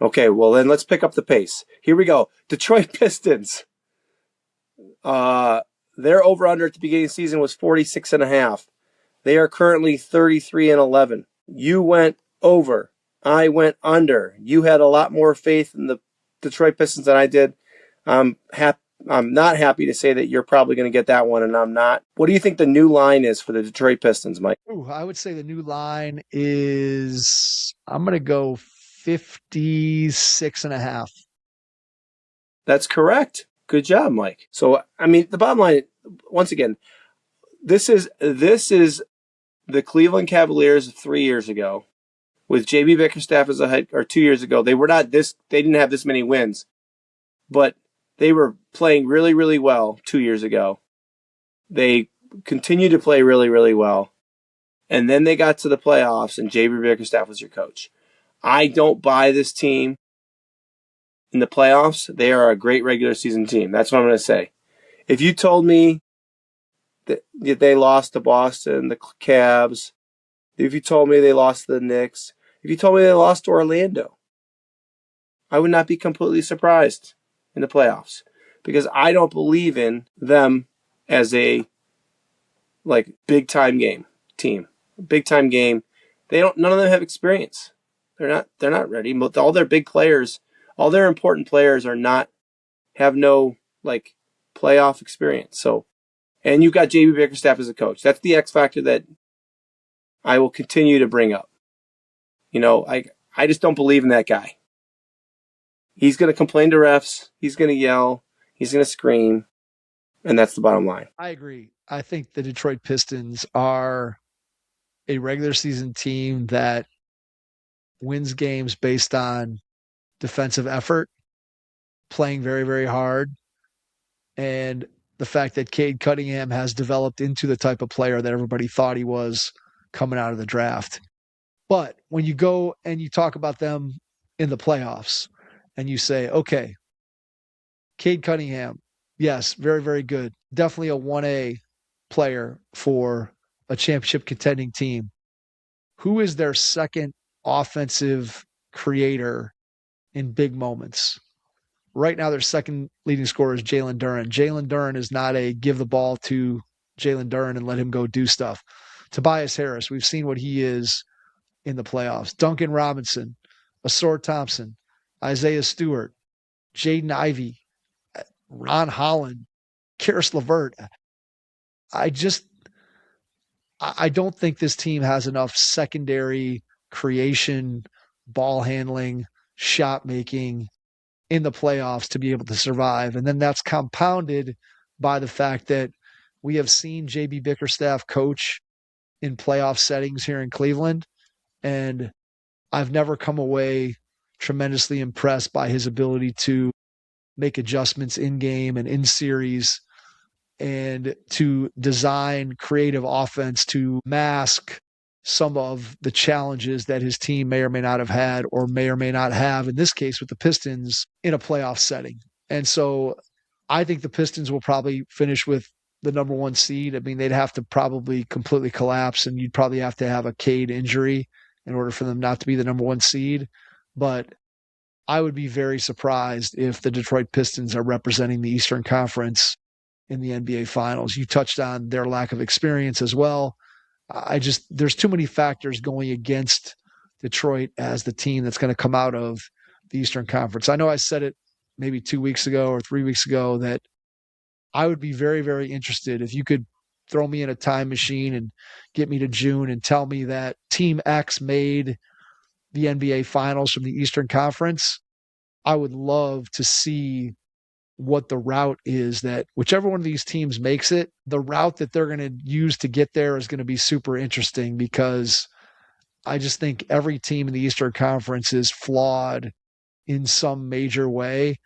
Okay, well then let's pick up the pace. Here we go. Detroit Pistons. Their over-under at the beginning of the season was 46.5. They are currently 33-11. You went over. I went under. You had a lot more faith in the Detroit Pistons than I did. I'm not happy to say that you're probably going to get that one, and I'm not. What do you think the new line is for the Detroit Pistons, Mike? Ooh, I would say the new line is, I'm going to go 56.5. That's correct. Good job, Mike. So, I mean, the bottom line, once again, this is the Cleveland Cavaliers of 3 years ago with JB Bickerstaff as a head, or 2 years ago. They didn't have this many wins, but they were playing really, really well 2 years ago. They continued to play really, really well. And then they got to the playoffs and JB Bickerstaff was your coach. I don't buy this team in the playoffs. They are a great regular season team. That's what I'm going to say. If you told me that they lost to Boston, the Cavs, if you told me they lost to the Knicks, if you told me they lost to Orlando, I would not be completely surprised in the playoffs because I don't believe in them as a big time game team. Big time game. None of them have experience. They're not ready. All their big players, all their important players have no playoff experience. So, and you've got JB Bickerstaff as a coach. That's the X factor that I will continue to bring up. I just don't believe in that guy. He's going to complain to refs. He's going to yell. He's going to scream. And that's the bottom line. I agree. I think the Detroit Pistons are a regular season team that wins games based on defensive effort, playing very, very hard, and the fact that Cade Cunningham has developed into the type of player that everybody thought he was coming out of the draft. But when you go and you talk about them in the playoffs and you say, okay, Cade Cunningham, yes, very, very good. Definitely a 1A player for a championship contending team. Who is their second offensive creator in big moments. Right now, their second leading scorer is Jalen Duren. Jalen Duren is not a give the ball to Jalen Duren and let him go do stuff. Tobias Harris, we've seen what he is in the playoffs. Duncan Robinson, Asor Thompson, Isaiah Stewart, Jaden Ivey, Ron Holland, Karis LeVert. I just I don't think this team has enough secondary creation, ball handling, shot making in the playoffs to be able to survive. And then that's compounded by the fact that we have seen JB Bickerstaff coach in playoff settings here in Cleveland. And I've never come away tremendously impressed by his ability to make adjustments in game and in series and to design creative offense to mask some of the challenges that his team may or may not have had or may not have, in this case with the Pistons, in a playoff setting. And so I think the Pistons will probably finish with the number one seed. I mean, they'd have to probably completely collapse, and you'd probably have to have a Cade injury in order for them not to be the number one seed. But I would be very surprised if the Detroit Pistons are representing the Eastern Conference in the NBA Finals. You touched on their lack of experience as well. There's too many factors going against Detroit as the team that's going to come out of the Eastern Conference. I know I said it maybe 2 weeks ago or 3 weeks ago that I would be very, very interested if you could throw me in a time machine and get me to June and tell me that Team X made the NBA Finals from the Eastern Conference. I would love to see what the route is that whichever one of these teams makes it, the route that they're going to use to get there is going to be super interesting, because I just think every team in the Eastern Conference is flawed in some major way.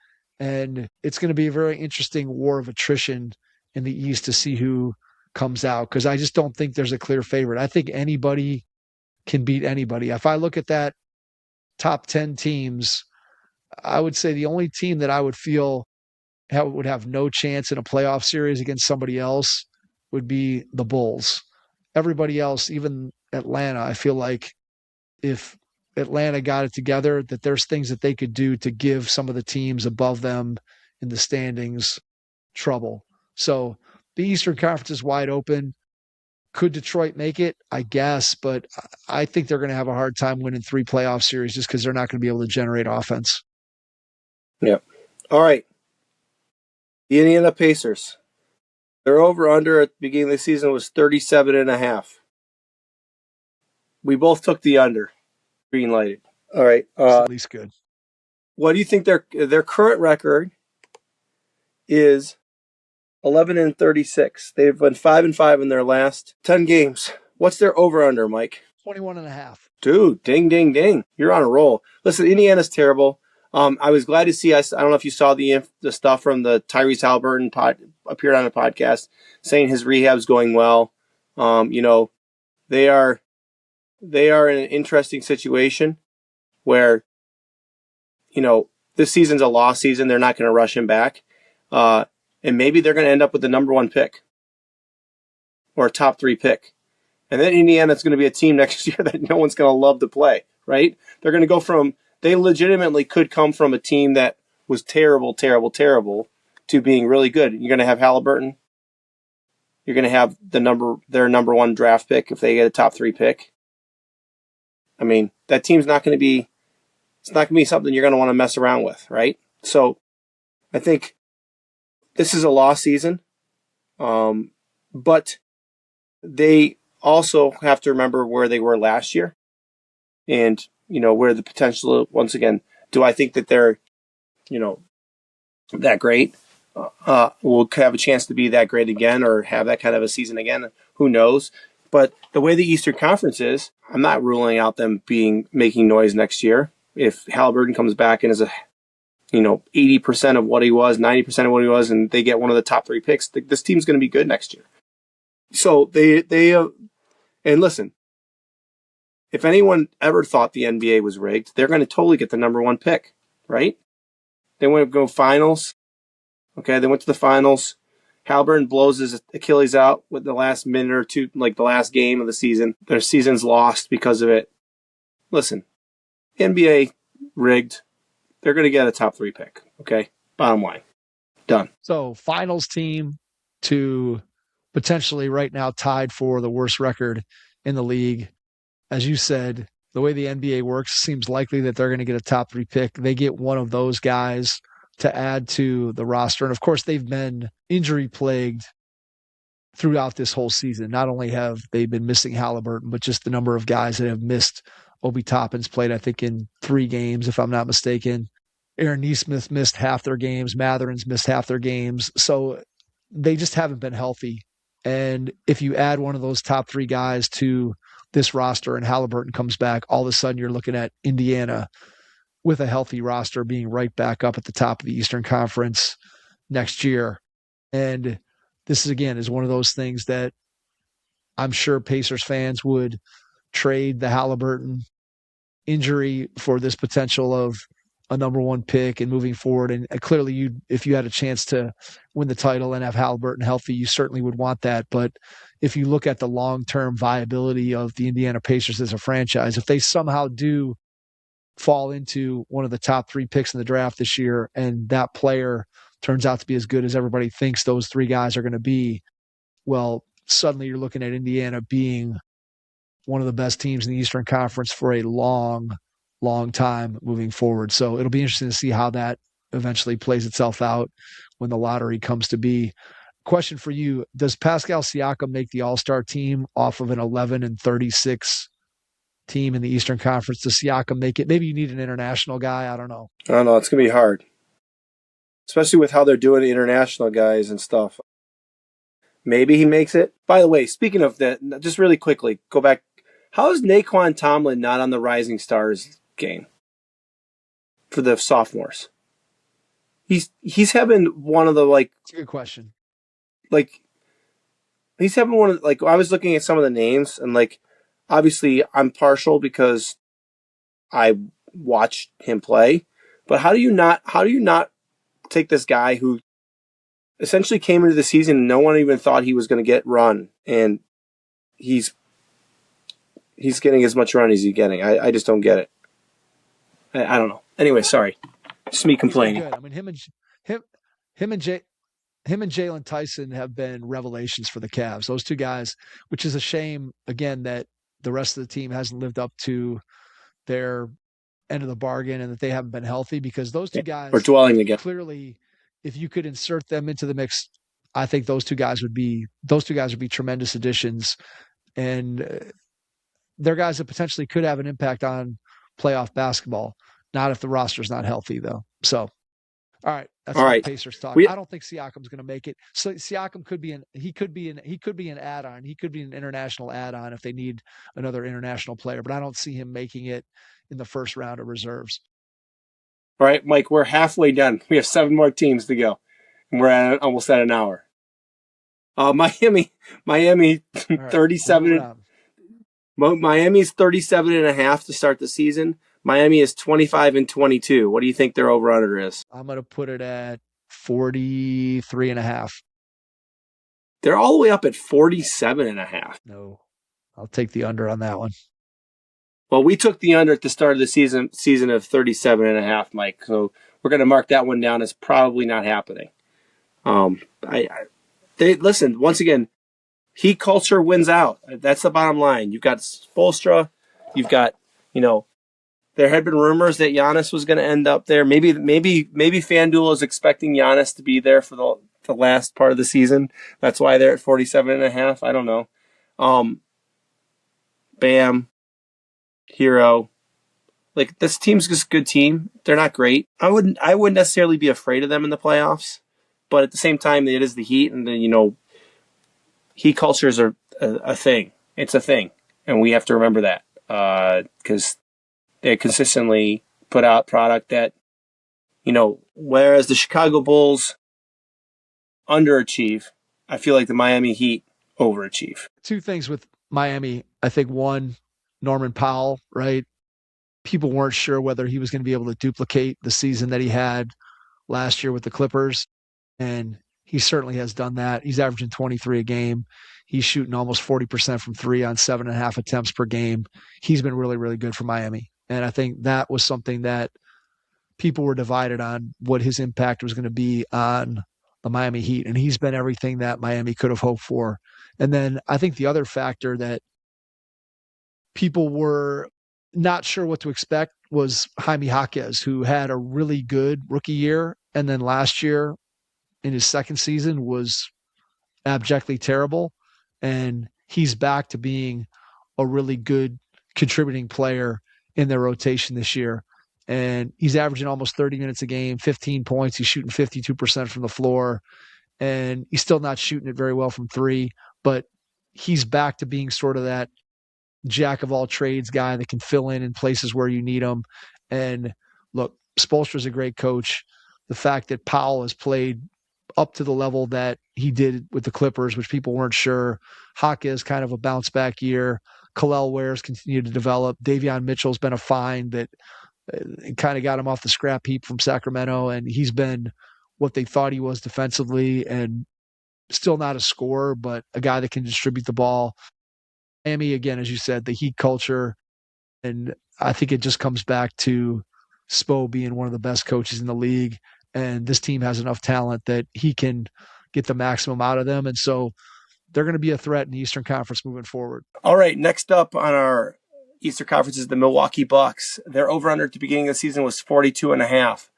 And it's going to be a very interesting war of attrition in the East to see who comes out, because I just don't think there's a clear favorite. I think anybody can beat anybody. If I look at that top 10 teams, I would say the only team that I would feel would have no chance in a playoff series against somebody else would be the Bulls. Everybody else, even Atlanta, I feel like if Atlanta got it together, that there's things that they could do to give some of the teams above them in the standings trouble. So the Eastern Conference is wide open. Could Detroit make it? I guess, but I think they're going to have a hard time winning 3 playoff series just because they're not going to be able to generate offense. Yeah. All right. The Indiana Pacers. Their over-under at the beginning of the season was 37.5. We both took the under. Green lighted. All right. It's at least good. What do you think their current record is? 11-36. They've won 5-5 in their last 10 games. What's their over-under, Mike? 21.5. Dude, ding, ding, ding. You're on a roll. Listen, Indiana's terrible. I was glad to see. I don't know if you saw the stuff from the Tyrese Halliburton appeared on a podcast saying his rehab's going well. They are in an interesting situation where, this season's a lost season. They're not going to rush him back, and maybe they're going to end up with the number 1 pick or a top 3 pick, and then Indiana's going to be a team next year that no one's going to love to play. Right? They're going to go from. They legitimately could come from a team that was terrible, terrible, terrible to being really good. You're going to have Halliburton. You're going to have their number 1 draft pick if they get a top 3 pick. I mean, that team's not going to be. It's not going to be something you're going to want to mess around with, right? So, I think this is a lost season, but they also have to remember where they were last year, and where the potential, once again, do I think that they're, that great? Will have a chance to be that great again or have that kind of a season again? Who knows? But the way the Eastern Conference is, I'm not ruling out them making noise next year. If Halliburton comes back and is 80% of what he was, 90% of what he was, and they get one of the top 3 picks, this team's going to be good next year. So and listen, if anyone ever thought the NBA was rigged, they're going to totally get the number 1 pick, right? They want to go finals. Okay, they went to the finals. Halliburton blows his Achilles out with the last minute or two, like the last game of the season. Their season's lost because of it. Listen, NBA rigged. they're going to get a top 3 pick. Okay, bottom line, done. So finals team to potentially right now tied for the worst record in the league. As you said, the way the NBA works, seems likely that they're going to get a top 3 pick. They get one of those guys to add to the roster. And of course, they've been injury plagued throughout this whole season. Not only have they been missing Halliburton, but just the number of guys that have missed. Obi Toppin's played, I think, in 3 games, if I'm not mistaken. Aaron Nesmith missed half their games. Matherin's missed half their games. So they just haven't been healthy. And if you add one of those top 3 guys to this roster and Halliburton comes back, all of a sudden you're looking at Indiana with a healthy roster being right back up at the top of the Eastern Conference next year. And this, again, is one of those things that I'm sure Pacers fans would trade the Halliburton injury for this potential of a number 1 pick and moving forward. And clearly, if you had a chance to win the title and have Halliburton healthy, you certainly would want that. But if you look at the long-term viability of the Indiana Pacers as a franchise, if they somehow do fall into one of the top 3 picks in the draft this year and that player turns out to be as good as everybody thinks those 3 guys are going to be, well, suddenly you're looking at Indiana being one of the best teams in the Eastern Conference for a long time moving forward. So it'll be interesting to see how that eventually plays itself out when the lottery comes to be. Question for you: does Pascal Siakam make the All-Star team off of an 11-36 team in the Eastern Conference? Does Siakam make it? Maybe you need an international guy. I don't know. I don't know. It's going to be hard, especially with how they're doing the international guys and stuff. Maybe he makes it. By the way, speaking of that, just really quickly, go back. How is Naquan Tomlin not on the Rising Stars game for the sophomores? He's having one of the That's a good question. He's having one of I was looking at some of the names and obviously I'm partial because I watched him play, but how do you not take this guy who essentially came into the season and no one even thought he was going to get run, and he's getting as much run as he's getting. I just don't get it. I don't know. Anyway, sorry. Just me complaining. I mean, him and Jalen Tyson have been revelations for the Cavs. Those 2 guys, which is a shame, again, that the rest of the team hasn't lived up to their end of the bargain and that they haven't been healthy, because those 2 guys are dwelling again. Clearly, if you could insert them into the mix, I think those two guys would be tremendous additions, and they're guys that potentially could have an impact on playoff basketball. Not if the roster's not healthy, though. So, all right, that's all right. Pacers talk. I don't think Siakam's going to make it. So Siakam could be an add-on. He could be an international add-on if they need another international player. But I don't see him making it in the first round of reserves. All right, Mike, we're halfway done. We have 7 more teams to go, and we're almost at an hour. Miami, 37. Right, Miami's 37.5 to start the season. Miami is 25-22. What do you think their over/under is? I'm going to put it at 43.5. They're all the way up at 47.5. No, I'll take the under on that one. Well, we took the under at the start of the season of 37.5, Mike. So we're going to mark that one down as probably not happening. Listen, once again, Heat culture wins out. That's the bottom line. You've got Spoelstra. You've got, there had been rumors that Giannis was going to end up there. Maybe FanDuel is expecting Giannis to be there for the last part of the season. That's why they're at 47.5. I don't know. Bam. Hero. This team's just a good team. They're not great. I wouldn't necessarily be afraid of them in the playoffs, but at the same time, it is the Heat, and then Heat cultures are a thing. It's a thing, and we have to remember that because they consistently put out product that, whereas the Chicago Bulls underachieve, I feel like the Miami Heat overachieve. 2 things with Miami. I think one, Norman Powell, right? People weren't sure whether he was going to be able to duplicate the season that he had last year with the Clippers, and he certainly has done that. He's averaging 23 a game. He's shooting almost 40% from 3 on 7.5 attempts per game. He's been really, really good for Miami. And I think that was something that people were divided on what his impact was going to be on the Miami Heat. And he's been everything that Miami could have hoped for. And then I think the other factor that people were not sure what to expect was Jaime Jaquez, who had a really good rookie year. And then last year in his second season was abjectly terrible. And he's back to being a really good contributing player in their rotation this year. And he's averaging almost 30 minutes a game, 15 points. He's shooting 52% from the floor. And he's still not shooting it very well from three, but he's back to being sort of that jack of all trades guy that can fill in places where you need him. And look, Spoelstra's a great coach. The fact that Powell has played up to the level that he did with the Clippers, which people weren't sure. Haka is kind of a bounce back year. Khalil Ware's continued to develop. Davion Mitchell's been a find that kind of got him off the scrap heap from Sacramento, and he's been what they thought he was defensively, and still not a scorer, but a guy that can distribute the ball. Miami, again, as you said, the Heat culture, and I think it just comes back to Spo being one of the best coaches in the league, and this team has enough talent that he can get the maximum out of them, and so they're going to be a threat in the Eastern Conference moving forward. All right, next up on our Eastern Conference is the Milwaukee Bucks. Their over-under at the beginning of the season was 42.5.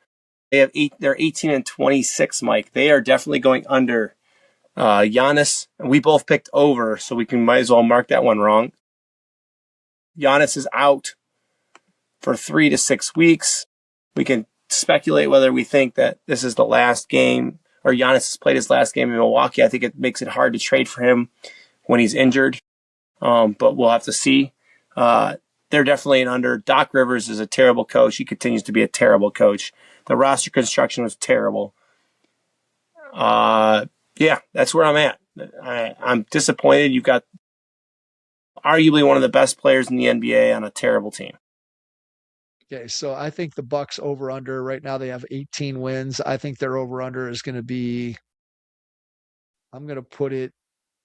They're 18-26, Mike. They are definitely going under. Giannis, and we both picked over, so we might as well mark that one wrong. Giannis is out for 3 to 6 weeks. We can speculate whether we think that this is the last game, or Giannis has played his last game in Milwaukee. I think it makes it hard to trade for him when he's injured, but we'll have to see. They're definitely an under. Doc Rivers is a terrible coach. He continues to be a terrible coach. The roster construction was terrible. Yeah, that's where I'm at. I'm disappointed. You've got arguably one of the best players in the NBA on a terrible team. Okay, so I think the Bucks over under right now they have 18 wins. I think their over under is going to be, I'm going to put it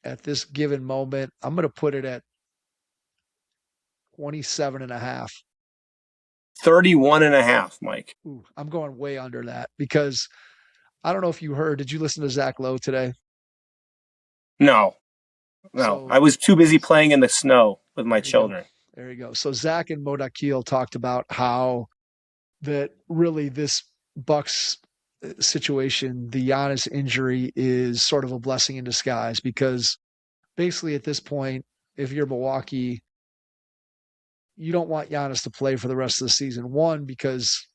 at this given moment, I'm going to put it at 27 and a half. 31.5, Mike. Ooh, I'm going way under that because I don't know if you heard. Did you listen to Zach Lowe today? No. So, I was too busy playing in the snow with my children. There you go. So Zach and Modakil talked about how that really this Bucks situation, the Giannis injury is sort of a blessing in disguise because basically at this point, if you're Milwaukee, you don't want Giannis to play for the rest of the season. One, because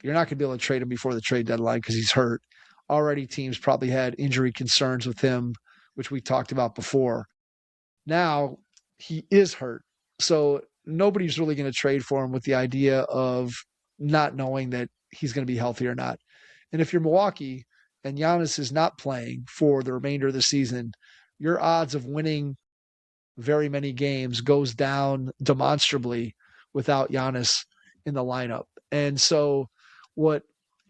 you're not going to be able to trade him before the trade deadline because he's hurt. Already teams probably had injury concerns with him, which we talked about before. Now he is hurt. So nobody's really going to trade for him with the idea of not knowing that he's going to be healthy or not. And if you're Milwaukee and Giannis is not playing for the remainder of the season, your odds of winning very many games goes down demonstrably without Giannis in the lineup. And so what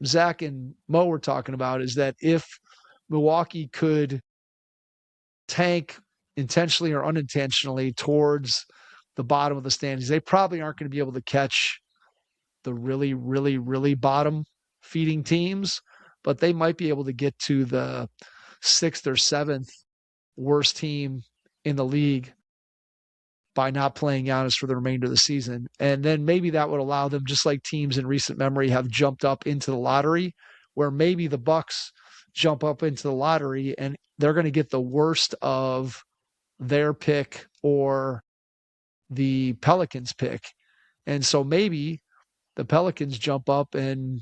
Zach and Mo were talking about is that if Milwaukee could tank intentionally or unintentionally towards the bottom of the standings, they probably aren't going to be able to catch the really, really, really bottom feeding teams, but they might be able to get to the 6th or 7th worst team in the league by not playing Giannis for the remainder of the season. And then maybe that would allow them, just like teams in recent memory have jumped up into the lottery, where maybe the Bucks jump up into the lottery and they're going to get the worst of their pick or the Pelicans pick. And so maybe the Pelicans jump up, and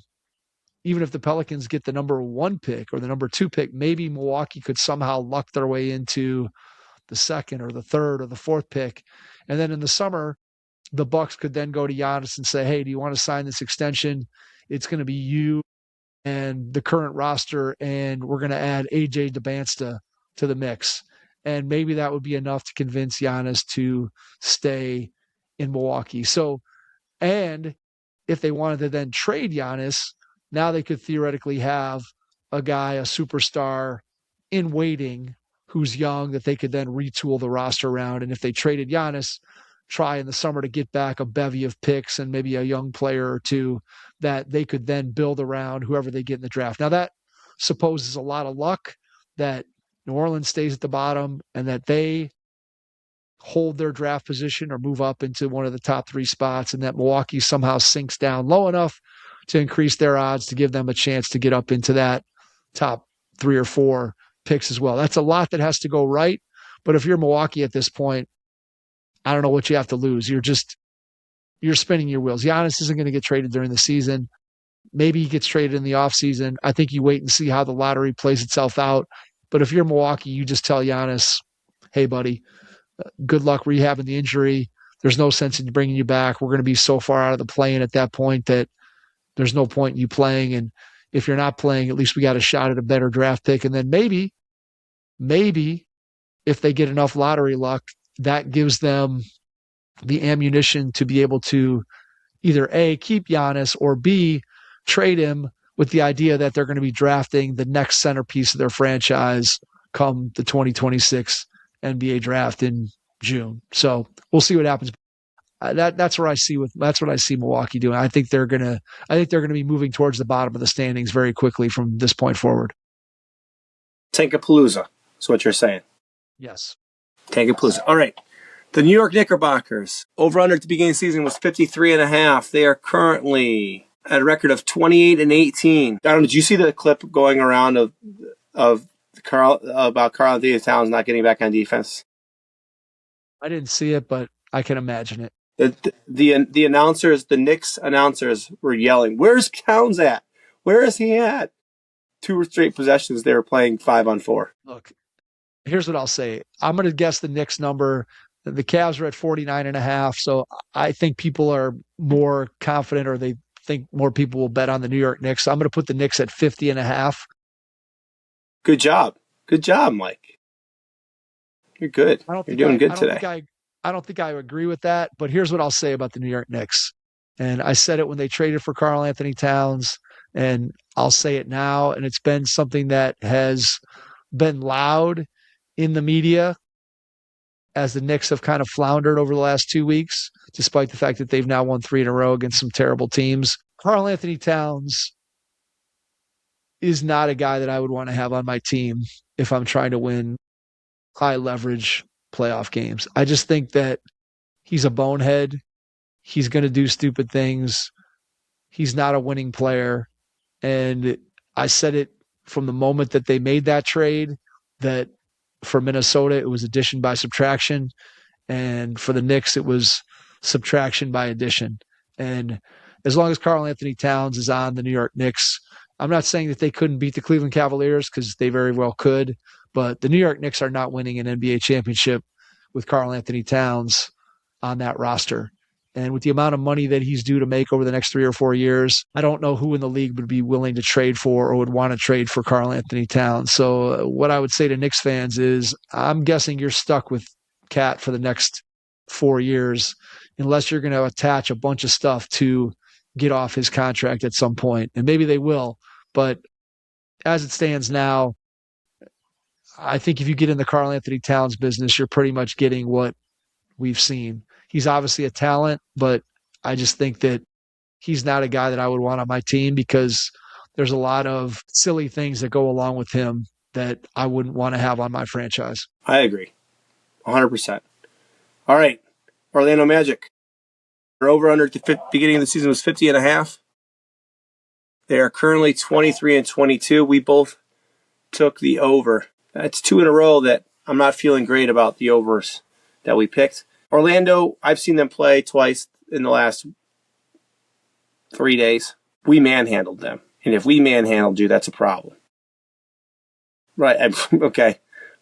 even if the Pelicans get the number 1 pick or the number 2 pick, maybe Milwaukee could somehow luck their way into the 2nd or the 3rd or the 4th pick. And then in the summer, the Bucks could then go to Giannis and say, hey, do you want to sign this extension? It's going to be you and the current roster, and we're going to add AJ DeBansta to the mix. And maybe that would be enough to convince Giannis to stay in Milwaukee. So, and if they wanted to then trade Giannis, now they could theoretically have a guy, a superstar in waiting who's young that they could then retool the roster around. And if they traded Giannis, try in the summer to get back a bevy of picks and maybe a young player or two that they could then build around whoever they get in the draft. Now, that supposes a lot of luck that New Orleans stays at the bottom and that they hold their draft position or move up into one of the top 3 spots, and that Milwaukee somehow sinks down low enough to increase their odds to give them a chance to get up into that top 3 or 4 picks as well. That's a lot that has to go right. But if you're Milwaukee at this point, I don't know what you have to lose. You're spinning your wheels. Giannis isn't going to get traded during the season. Maybe he gets traded in the offseason. I think you wait and see how the lottery plays itself out. But if you're Milwaukee, you just tell Giannis, hey, buddy, good luck rehabbing the injury. There's no sense in bringing you back. We're going to be so far out of the play-in at that point that there's no point in you playing. And if you're not playing, at least we got a shot at a better draft pick. And then maybe if they get enough lottery luck, that gives them the ammunition to be able to either A, keep Giannis, or B, trade him with the idea that they're going to be drafting the next centerpiece of their franchise come the 2026 NBA draft in June. So we'll see what happens. That's what I see Milwaukee doing. I think they're gonna be moving towards the bottom of the standings very quickly from this point forward. Tankapalooza is what you're saying. Yes. Tankapalooza. All right. The New York Knickerbockers, over-under at the beginning of the season was 53.5. They are currently at a record of 28-18. I don't know, did you see the clip going around of Karl-Anthony Towns not getting back on defense? I didn't see it, but I can imagine it. The announcers, the Knicks announcers were yelling, "Where's Towns at? Where is he at?" 2 straight possessions, they were playing 5-on-4. Look, here's what I'll say. I'm going to guess the Knicks number. The Cavs are at 49.5. So I think people are more confident, or they think more people will bet on the New York Knicks. So I'm going to put the Knicks at 50.5. Good job. Good job, Mike. You're good. You're doing good today. I don't think I agree with that, but here's what I'll say about the New York Knicks. And I said it when they traded for Karl-Anthony Towns, and I'll say it now. And it's been something that has been loud in the media as the Knicks have kind of floundered over the last 2 weeks, despite the fact that they've now won 3 in a row against some terrible teams. Karl-Anthony Towns is not a guy that I would want to have on my team if I'm trying to win high leverage playoff games. I just think that he's a bonehead. He's going to do stupid things. He's not a winning player. And I said it from the moment that they made that trade, that for Minnesota, it was addition by subtraction. And for the Knicks, it was subtraction by addition. And as long as Karl-Anthony Towns is on the New York Knicks, I'm not saying that they couldn't beat the Cleveland Cavaliers, because they very well could. But the New York Knicks are not winning an NBA championship with Karl-Anthony Towns on that roster. And with the amount of money that he's due to make over the next 3 or 4 years, I don't know who in the league would be willing to trade for or would want to trade for Karl-Anthony Towns. So what I would say to Knicks fans is, I'm guessing you're stuck with Cat for the next 4 years, unless you're going to attach a bunch of stuff to get off his contract at some point. And maybe they will. But as it stands now, I think if you get in the Karl-Anthony Towns business, you're pretty much getting what we've seen. He's obviously a talent, but I just think that he's not a guy that I would want on my team, because there's a lot of silly things that go along with him that I wouldn't want to have on my franchise. I agree. 100%. All right. Orlando Magic. Their over-under at the beginning of the season was 50.5. They are currently 23-22. We both took the over. That's 2 in a row that I'm not feeling great about the overs that we picked. Orlando, I've seen them play twice in the last 3 days. We manhandled them. And if we manhandled you, that's a problem. Right. Okay.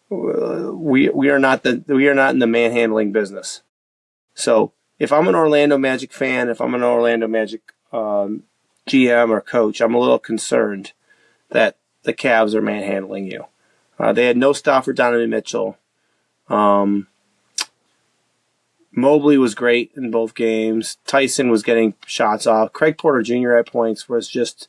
We are not in the manhandling business. So if I'm an Orlando Magic fan, if I'm an Orlando Magic GM or coach, I'm a little concerned that the Cavs are manhandling you. They had no stop for Donovan Mitchell. Mobley was great in both games. Tyson was getting shots off. Craig Porter Jr. at points was just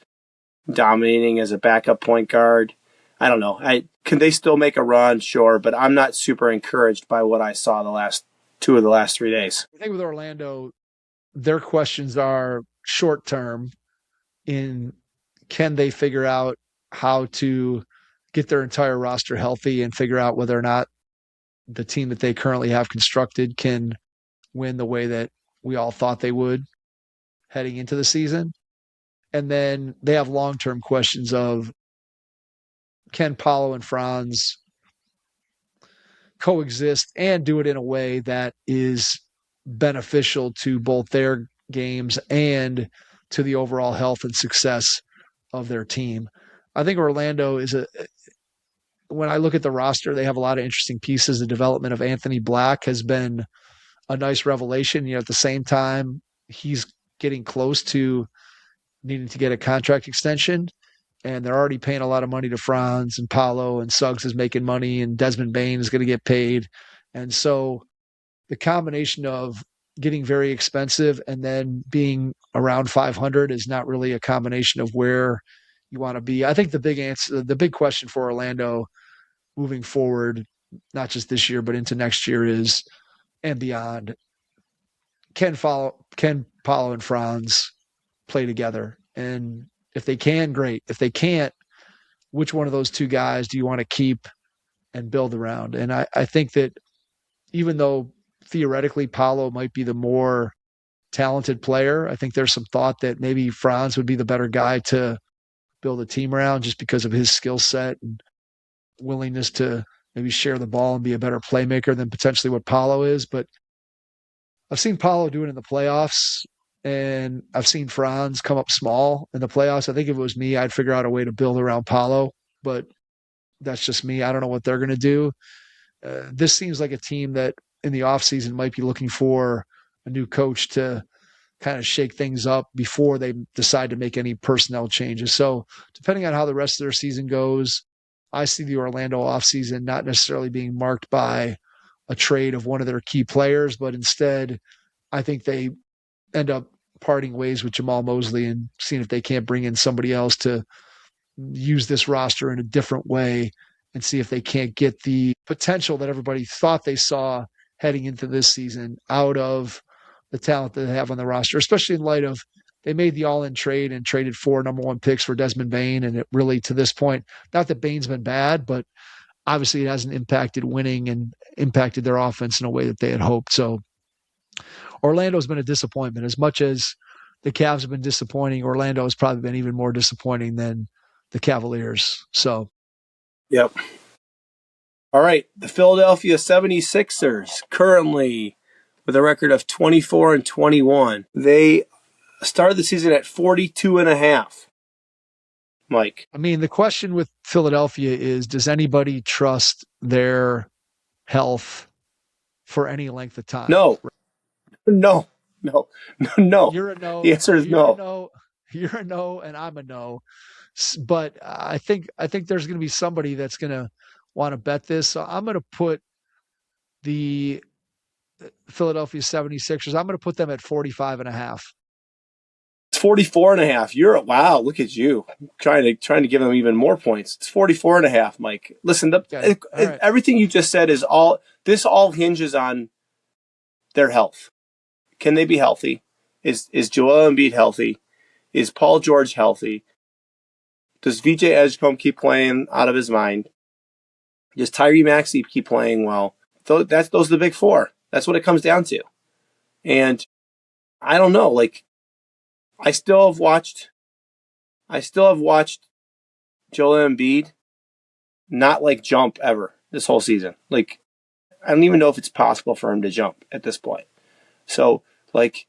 dominating as a backup point guard. I don't know. Can they still make a run? Sure, but I'm not super encouraged by what I saw the last 2 of the last 3 days. I think with Orlando, their questions are short term in can they figure out how to get their entire roster healthy and figure out whether or not the team that they currently have constructed can win the way that we all thought they would heading into the season. And then they have long-term questions of can Paulo and Franz coexist and do it in a way that is beneficial to both their games and to the overall health and success of their team. I think Orlando is when I look at the roster, they have a lot of interesting pieces. The development of Anthony Black has been a nice revelation. At the same time, he's getting close to needing to get a contract extension, and they're already paying a lot of money to Franz and Paulo, and Suggs is making money, and Desmond Bain is going to get paid. And so the combination of getting very expensive and then being around 500 is not really a combination of where you want to be. I think the big question for Orlando moving forward, not just this year, but into next year is, and beyond, can Paulo and Franz play together? And if they can, great. If they can't, which one of those two guys do you want to keep and build around? And I think that even though theoretically Paulo might be the more talented player, I think there's some thought that maybe Franz would be the better guy to build a team around just because of his skill set and willingness to maybe share the ball and be a better playmaker than potentially what Paulo is. But I've seen Paulo do it in the playoffs, and I've seen Franz come up small in the playoffs. I think if it was me, I'd figure out a way to build around Paulo, but that's just me. I don't know what they're going to do. This seems like a team that in the offseason might be looking for a new coach to kind of shake things up before they decide to make any personnel changes. So depending on how the rest of their season goes, I see the Orlando offseason not necessarily being marked by a trade of one of their key players, but instead, I think they end up parting ways with Jamal Mosley and seeing if they can't bring in somebody else to use this roster in a different way and see if they can't get the potential that everybody thought they saw heading into this season out of the talent that they have on the roster, especially in light of they made the all-in trade and traded 4 number 1 picks for Desmond Bain. And it really, to this point, not that Bain's been bad, but obviously it hasn't impacted winning and impacted their offense in a way that they had hoped. So Orlando's been a disappointment. As much as the Cavs have been disappointing, Orlando has probably been even more disappointing than the Cavaliers. So, yep. All right. The Philadelphia 76ers currently with a record of 24-21. They started the season at 42.5. Mike. I mean, the question with Philadelphia is, does anybody trust their health for any length of time? No. No. You're a no. The answer is no. You're a no, and I'm a no. But I think there's going to be somebody that's going to want to bet this. So I'm going to put the Philadelphia 76ers, I'm going to put them at 45.5. It's 44.5. You're wow. Look at you trying to give them even more points. It's 44.5, Mike. Listen, everything you just said is all hinges on their health. Can they be healthy? Is Joel Embiid healthy? Is Paul George healthy? Does VJ Edgecombe keep playing out of his mind? Does Tyrese Maxey keep playing well? Those are the big four. That's what it comes down to. And I don't know. Like, I still have watched Joel Embiid not like jump ever this whole season. Like, I don't even know if it's possible for him to jump at this point. So, like,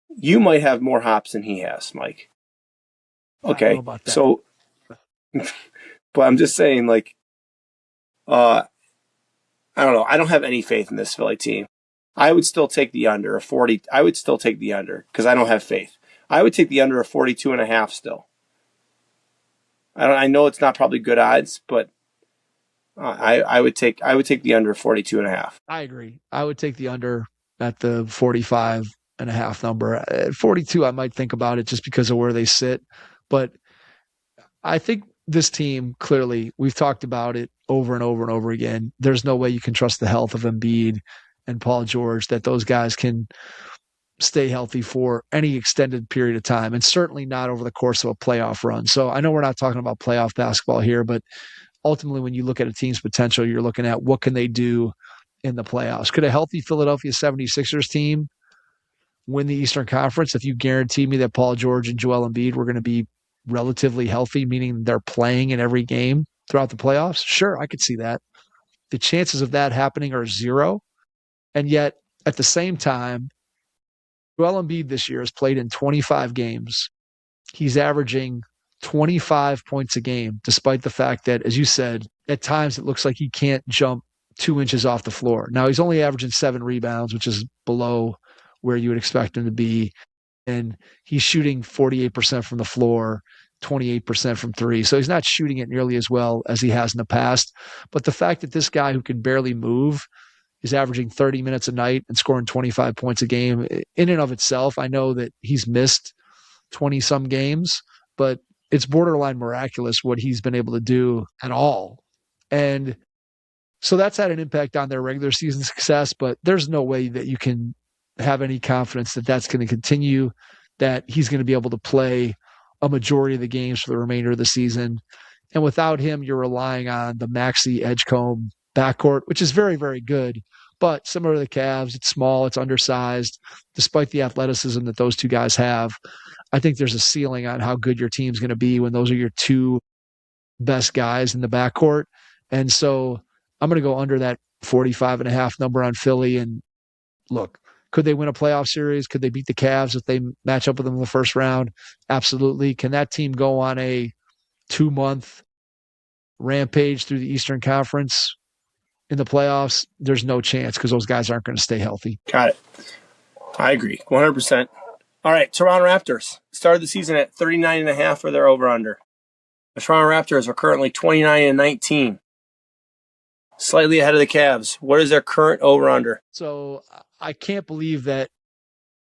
you might have more hops than he has, Mike. Okay, so, but I'm just saying, like, I don't know. I don't have any faith in this Philly team. I would still take the under of 40. I would still take the under because I don't have faith. I would take the under of 42.5 still. I know it's not probably good odds, but I would take the under of 42.5. I agree. I would take the under at the 45.5 number. At 42, I might think about it just because of where they sit. But I think this team, clearly, we've talked about it over and over and over again. There's no way you can trust the health of Embiid and Paul George, that those guys can stay healthy for any extended period of time, and certainly not over the course of a playoff run. So I know we're not talking about playoff basketball here, but ultimately when you look at a team's potential, you're looking at what can they do in the playoffs. Could a healthy Philadelphia 76ers team win the Eastern Conference if you guarantee me that Paul George and Joel Embiid were going to be relatively healthy, meaning they're playing in every game throughout the playoffs? Sure, I could see that. The chances of that happening are zero. And yet, at the same time, Joel Embiid this year has played in 25 games. He's averaging 25 points a game, despite the fact that, as you said, at times it looks like he can't jump 2 inches off the floor. Now, he's only averaging 7 rebounds, which is below where you would expect him to be. And he's shooting 48% from the floor, 28% from three. So he's not shooting it nearly as well as he has in the past. But the fact that this guy who can barely move is averaging 30 minutes a night and scoring 25 points a game, in and of itself, I know that he's missed 20 some games, but it's borderline miraculous what he's been able to do at all. And so that's had an impact on their regular season success, but there's no way that you can have any confidence that that's going to continue, that he's going to be able to play a majority of the games for the remainder of the season. And without him, you're relying on the Maxey Edgecombe backcourt, which is very, very good. But similar to the Cavs, it's small, it's undersized. Despite the athleticism that those two guys have, I think there's a ceiling on how good your team's going to be when those are your two best guys in the backcourt. And so I'm going to go under that 45.5 number on Philly. And look, could they win a playoff series? Could they beat the Cavs if they match up with them in the first round? Absolutely. Can that team go on a 2-month rampage through the Eastern Conference in the playoffs? There's no chance because those guys aren't going to stay healthy. Got it. I agree. 100%. All right, Toronto Raptors started the season at 39.5 for their over-under. The Toronto Raptors are currently 29-19, slightly ahead of the Cavs. What is their current over-under? So I can't believe that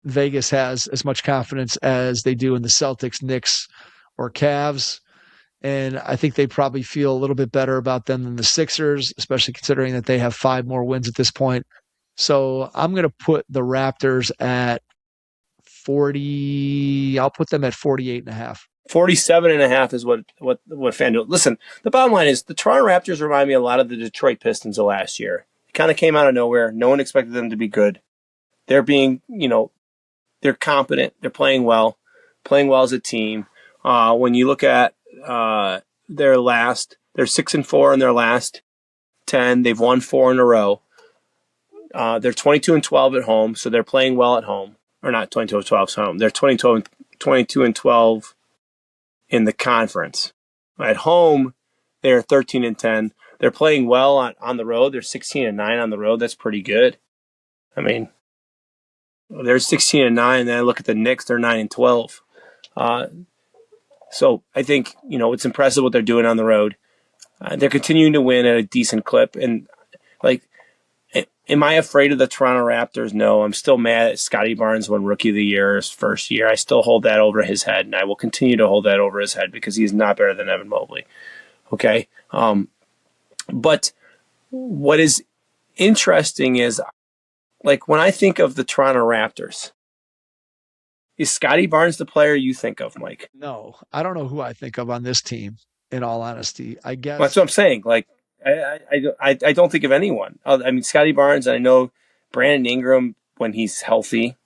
Vegas has as much confidence as they do in the Celtics, Knicks, or Cavs. And I think they probably feel a little bit better about them than the Sixers, especially considering that they have 5 more wins at this point. So I'm going to put the Raptors at 40. I'll put them at 48.5. 47.5 is what FanDuel. Listen, the bottom line is the Toronto Raptors remind me a lot of the Detroit Pistons of last year. It kind of came out of nowhere. No one expected them to be good. They're being, they're competent. They're playing well as a team. When you look at they're 6-4 in their last 10. They've won 4 in a row. They're 22-12 at home, so they're playing well at home. Or not 22-12 at home. They're 22-12 in the conference. At home, they're 13-10. They're playing well on the road. They're 16-9 on the road. That's pretty good. I mean, they're 16-9. Then I look at the Knicks. They're 9-12. So I think it's impressive what they're doing on the road. They're continuing to win at a decent clip. And am I afraid of the Toronto Raptors? No. I'm still mad at Scotty Barnes won Rookie of the Year his first year. I still hold that over his head, and I will continue to hold that over his head because he's not better than Evan Mobley. Okay? But what is interesting is, when I think of the Toronto Raptors, is Scotty Barnes the player you think of, Mike? No, I don't know who I think of on this team, in all honesty. I guess that's what I'm saying. I don't think of anyone. I mean, Scotty Barnes, and I know Brandon Ingram when he's healthy.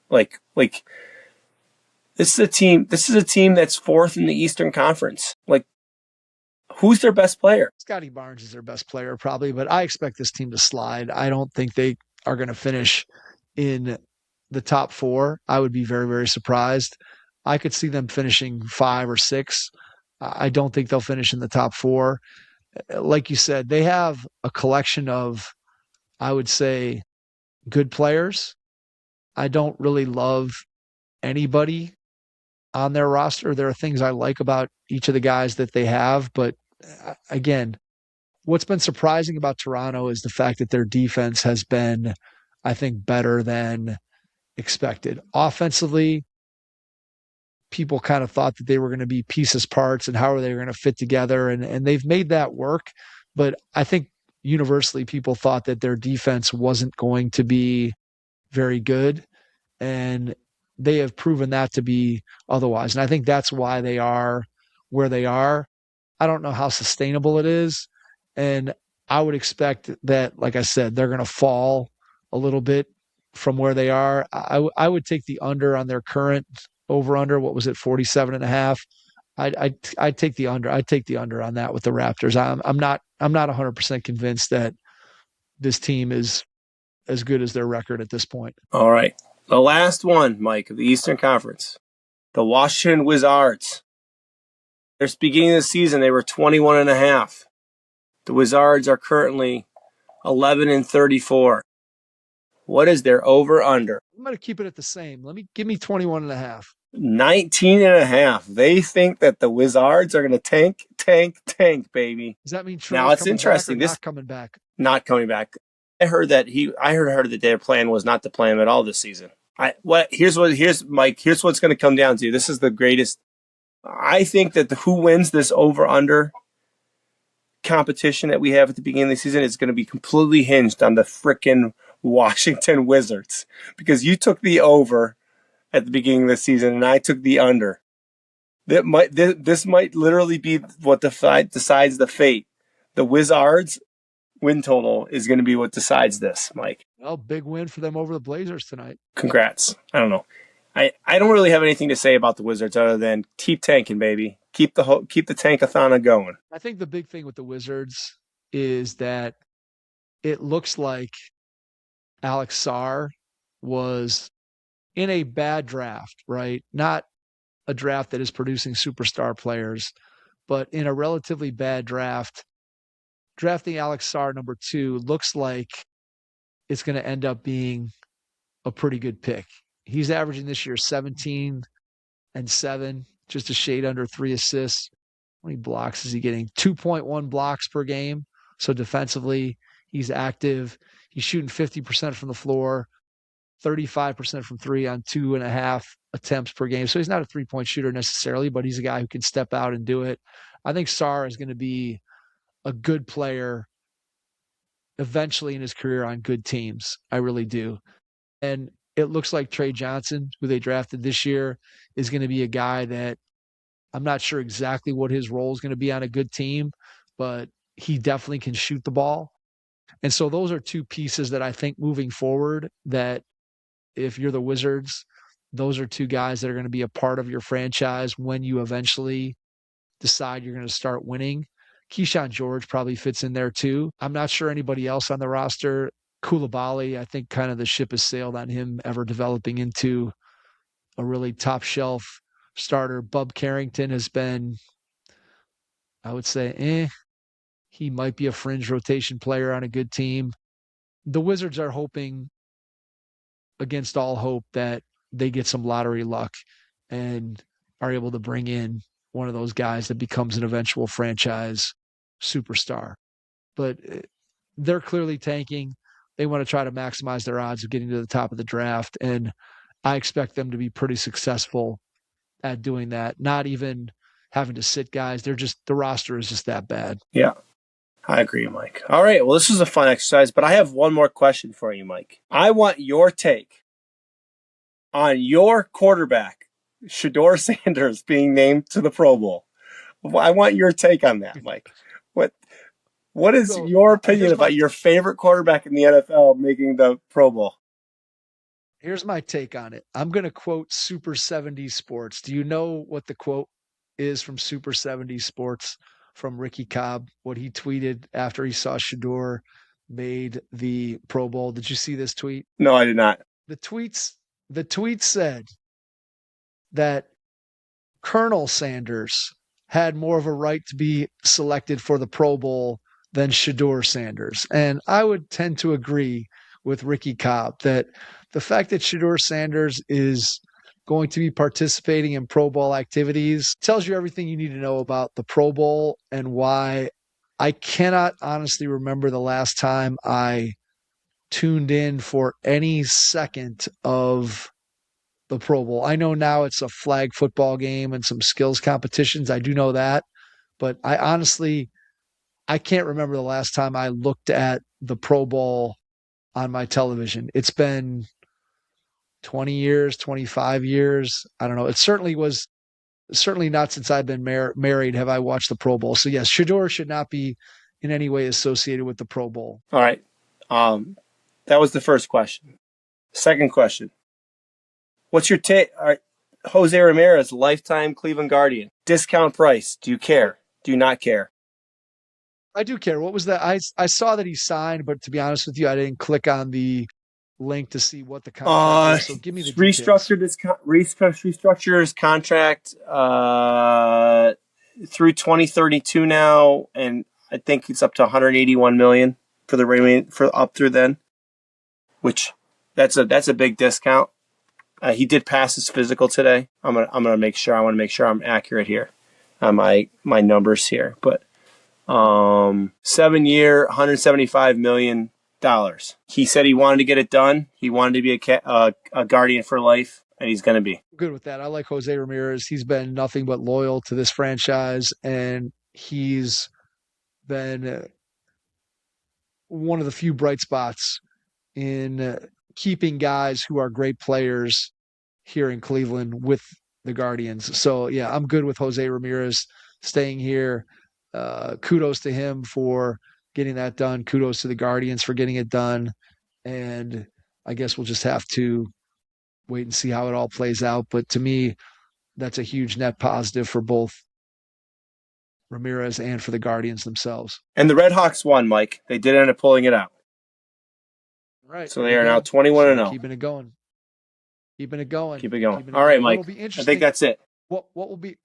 This is a team. This is a team that's 4th in the Eastern Conference. Who's their best player? Scotty Barnes is their best player, probably, but I expect this team to slide. I don't think they are going to finish in the top 4. I would be very, very surprised. I could see them finishing 5 or 6. I don't think they'll finish in the top 4. Like you said, they have a collection of, I would say, good players. I don't really love anybody on their roster. There are things I like about each of the guys that they have, but again, what's been surprising about Toronto is the fact that their defense has been, I think, better than expected. Offensively, people kind of thought that they were going to be pieces parts and how are they going to fit together, and they've made that work. But I think universally people thought that their defense wasn't going to be very good. And they have proven that to be otherwise. And I think that's why they are where they are. I don't know how sustainable it is. And I would expect that, like I said, they're going to fall a little bit from where they are. I would take the under on their current over under. What was it, 47 and a half? I'd take the under. I'd take the under on that with the Raptors. I'm not 100% convinced that this team is as good as their record at this point. All right. The last one, Mike, of the Eastern Conference. The Washington Wizards. Their beginning of the season, they were 21 and a half. The Wizards are currently 11 and 34. What is their over under? I'm going to keep it at the same. Give me 21 and a half. 19 and a half. They think that the Wizards are going to tank, baby. Does that mean Trey's now it's coming interesting. Back or this not coming back? Not coming back. I heard that their plan was not to play him at all this season. Here's what's going to come down to. This is the greatest. I think that who wins this over under competition that we have at the beginning of the season is going to be completely hinged on the frickin' Washington Wizards, because you took the over at the beginning of the season and I took the under. This might literally be what decides the fate. The Wizards win total is going to be what decides this, Mike. Well, big win for them over the Blazers tonight. Congrats. I don't know. I don't really have anything to say about the Wizards other than keep tanking, baby. Keep the tankathon going. I think the big thing with the Wizards is that it looks like Alex Sarr was in a bad draft, right? Not a draft that is producing superstar players, but in a relatively bad draft, drafting Alex Sarr number 2 looks like it's going to end up being a pretty good pick. He's averaging this year 17 and 7, just a shade under 3 assists. How many blocks is he getting? 2.1 blocks per game. So defensively, he's active. He's shooting 50% from the floor, 35% from 3 on 2.5 attempts per game. So he's not a three-point shooter necessarily, but he's a guy who can step out and do it. I think Sarr is going to be a good player eventually in his career on good teams. I really do. And it looks like Trey Johnson, who they drafted this year, is going to be a guy that I'm not sure exactly what his role is going to be on a good team, but he definitely can shoot the ball. And so those are two pieces that I think moving forward, that if you're the Wizards, those are two guys that are going to be a part of your franchise when you eventually decide you're going to start winning. Keyshawn George probably fits in there too. I'm not sure anybody else on the roster. Koulibaly, I think kind of the ship has sailed on him ever developing into a really top shelf starter. Bub Carrington has been, I would say, he might be a fringe rotation player on a good team. The Wizards are hoping against all hope that they get some lottery luck and are able to bring in one of those guys that becomes an eventual franchise superstar. But they're clearly tanking. They want to try to maximize their odds of getting to the top of the draft. And I expect them to be pretty successful at doing that, not even having to sit guys. The roster is just that bad. Yeah, I agree, Mike. All right, well, this was a fun exercise, but I have one more question for you, Mike. I want your take on your quarterback, Shedeur Sanders, being named to the Pro Bowl. I want your take on that, Mike. What is your opinion about your favorite quarterback in the NFL making the Pro Bowl? Here's my take on it. I'm going to quote Super 70 Sports. Do you know what the quote is from Super 70 Sports from Ricky Cobb, what he tweeted after he saw Shedeur made the Pro Bowl? Did you see this tweet? No, I did not. The tweet said that Colonel Sanders had more of a right to be selected for the Pro Bowl than Shedeur Sanders. And I would tend to agree with Ricky Cobb that the fact that Shedeur Sanders is going to be participating in Pro Bowl activities tells you everything you need to know about the Pro Bowl and why. I cannot honestly remember the last time I tuned in for any second of the Pro Bowl. I know now it's a flag football game and some skills competitions. I do know that. But I honestly I can't remember the last time I looked at the Pro Bowl on my television. It's been 20 years, 25 years. I don't know. It certainly not since I've been married have I watched the Pro Bowl. So yes, Shador should not be in any way associated with the Pro Bowl. All right. That was the first question. Second question. What's your take? Jose Ramirez, lifetime Cleveland Guardian. Discount price. Do you care? Do you not care? I do care. What was that? I saw that he signed, but to be honest with you, I didn't click on the link to see what the contract is. So give me the details. Restructured his contract through 2032 now, and I think it's up to 181 million for the remaining for up through then, which that's a big discount. He did pass his physical today. I want to make sure I'm accurate here on my numbers here, but 7-year, $175 million. He said he wanted to get it done. He wanted to be a Guardian for life, and he's going to be. Good with that. I like Jose Ramirez. He's been nothing but loyal to this franchise, and he's been one of the few bright spots in keeping guys who are great players here in Cleveland with the Guardians. So, yeah, I'm good with Jose Ramirez staying here. Kudos to him for getting that done. Kudos to the Guardians for getting it done. And I guess we'll just have to wait and see how it all plays out. But to me, that's a huge net positive for both Ramirez and for the Guardians themselves. And the Red Hawks won, Mike. They did end up pulling it out. Right. So they are now 21-0. Keeping it going. Keeping it going. Keep it going. All right, Mike. I think that's it. What will be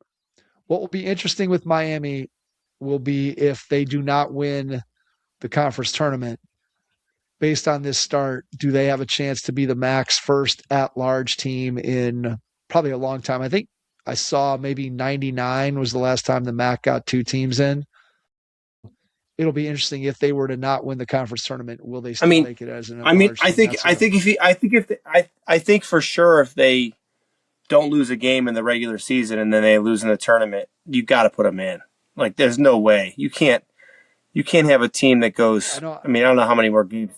interesting with Miami will be if they do not win the conference tournament. Based on this start, do they have a chance to be the Mac's first at-large team in probably a long time? I think I saw maybe 99 was the last time the Mac got 2 teams in. It'll be interesting if they were to not win the conference tournament. Will they still make it as an? I think for sure if they don't lose a game in the regular season and then they lose in the tournament, you got to put them in. Like, there's no way you can't have a team that goes. I don't know how many more games.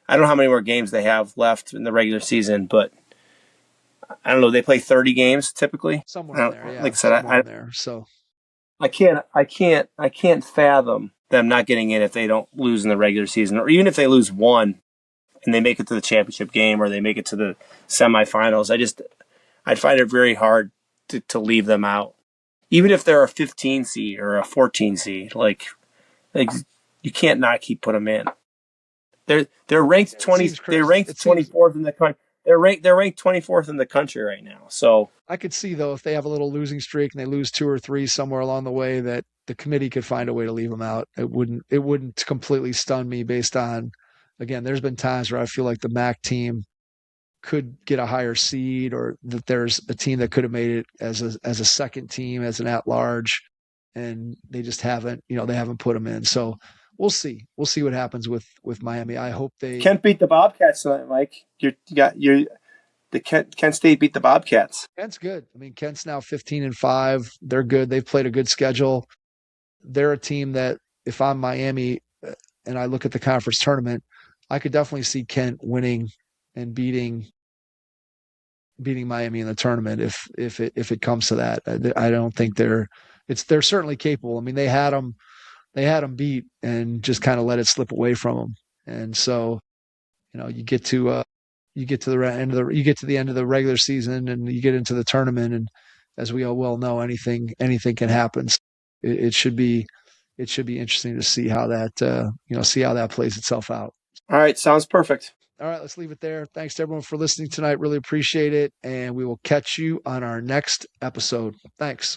I don't know how many more games they have left in the regular season, but I don't know. They play 30 games typically. Somewhere in there, yeah. Like I said, there. So I can't fathom them not getting in if they don't lose in the regular season, or even if they lose one and they make it to the championship game or they make it to the semifinals. I'd find it very hard to leave them out, even if they're a 15 seed or a 14 seed. Like you can't not keep putting them in. They're ranked 20. They're ranked 24th in the country. They're ranked 24th in the country right now. So I could see though if they have a little losing streak and they lose 2 or 3 somewhere along the way that the committee could find a way to leave them out. It wouldn't completely stun me based on, again, there's been times where I feel like the MAC team could get a higher seed or that there's a team that could have made it as a second team, as an at-large, and they just haven't, they haven't put them in. So we'll see. We'll see what happens with Miami. I hope they Kent beat the Bobcats tonight, Mike. Kent State beat the Bobcats. Kent's good. I mean, Kent's now 15-5. They're good. They've played a good schedule. They're a team that if I'm Miami and I look at the conference tournament, I could definitely see Kent winning and beating Miami in the tournament if it comes to that. I don't think they're certainly capable. I mean, they had them beat and just kind of let it slip away from them. And so, you get to the end of the regular season and you get into the tournament, and as we all well know, anything can happen. So it should be interesting to see how that plays itself out. All right, sounds perfect. All right, let's leave it there. Thanks to everyone for listening tonight. Really appreciate it, and we will catch you on our next episode. Thanks.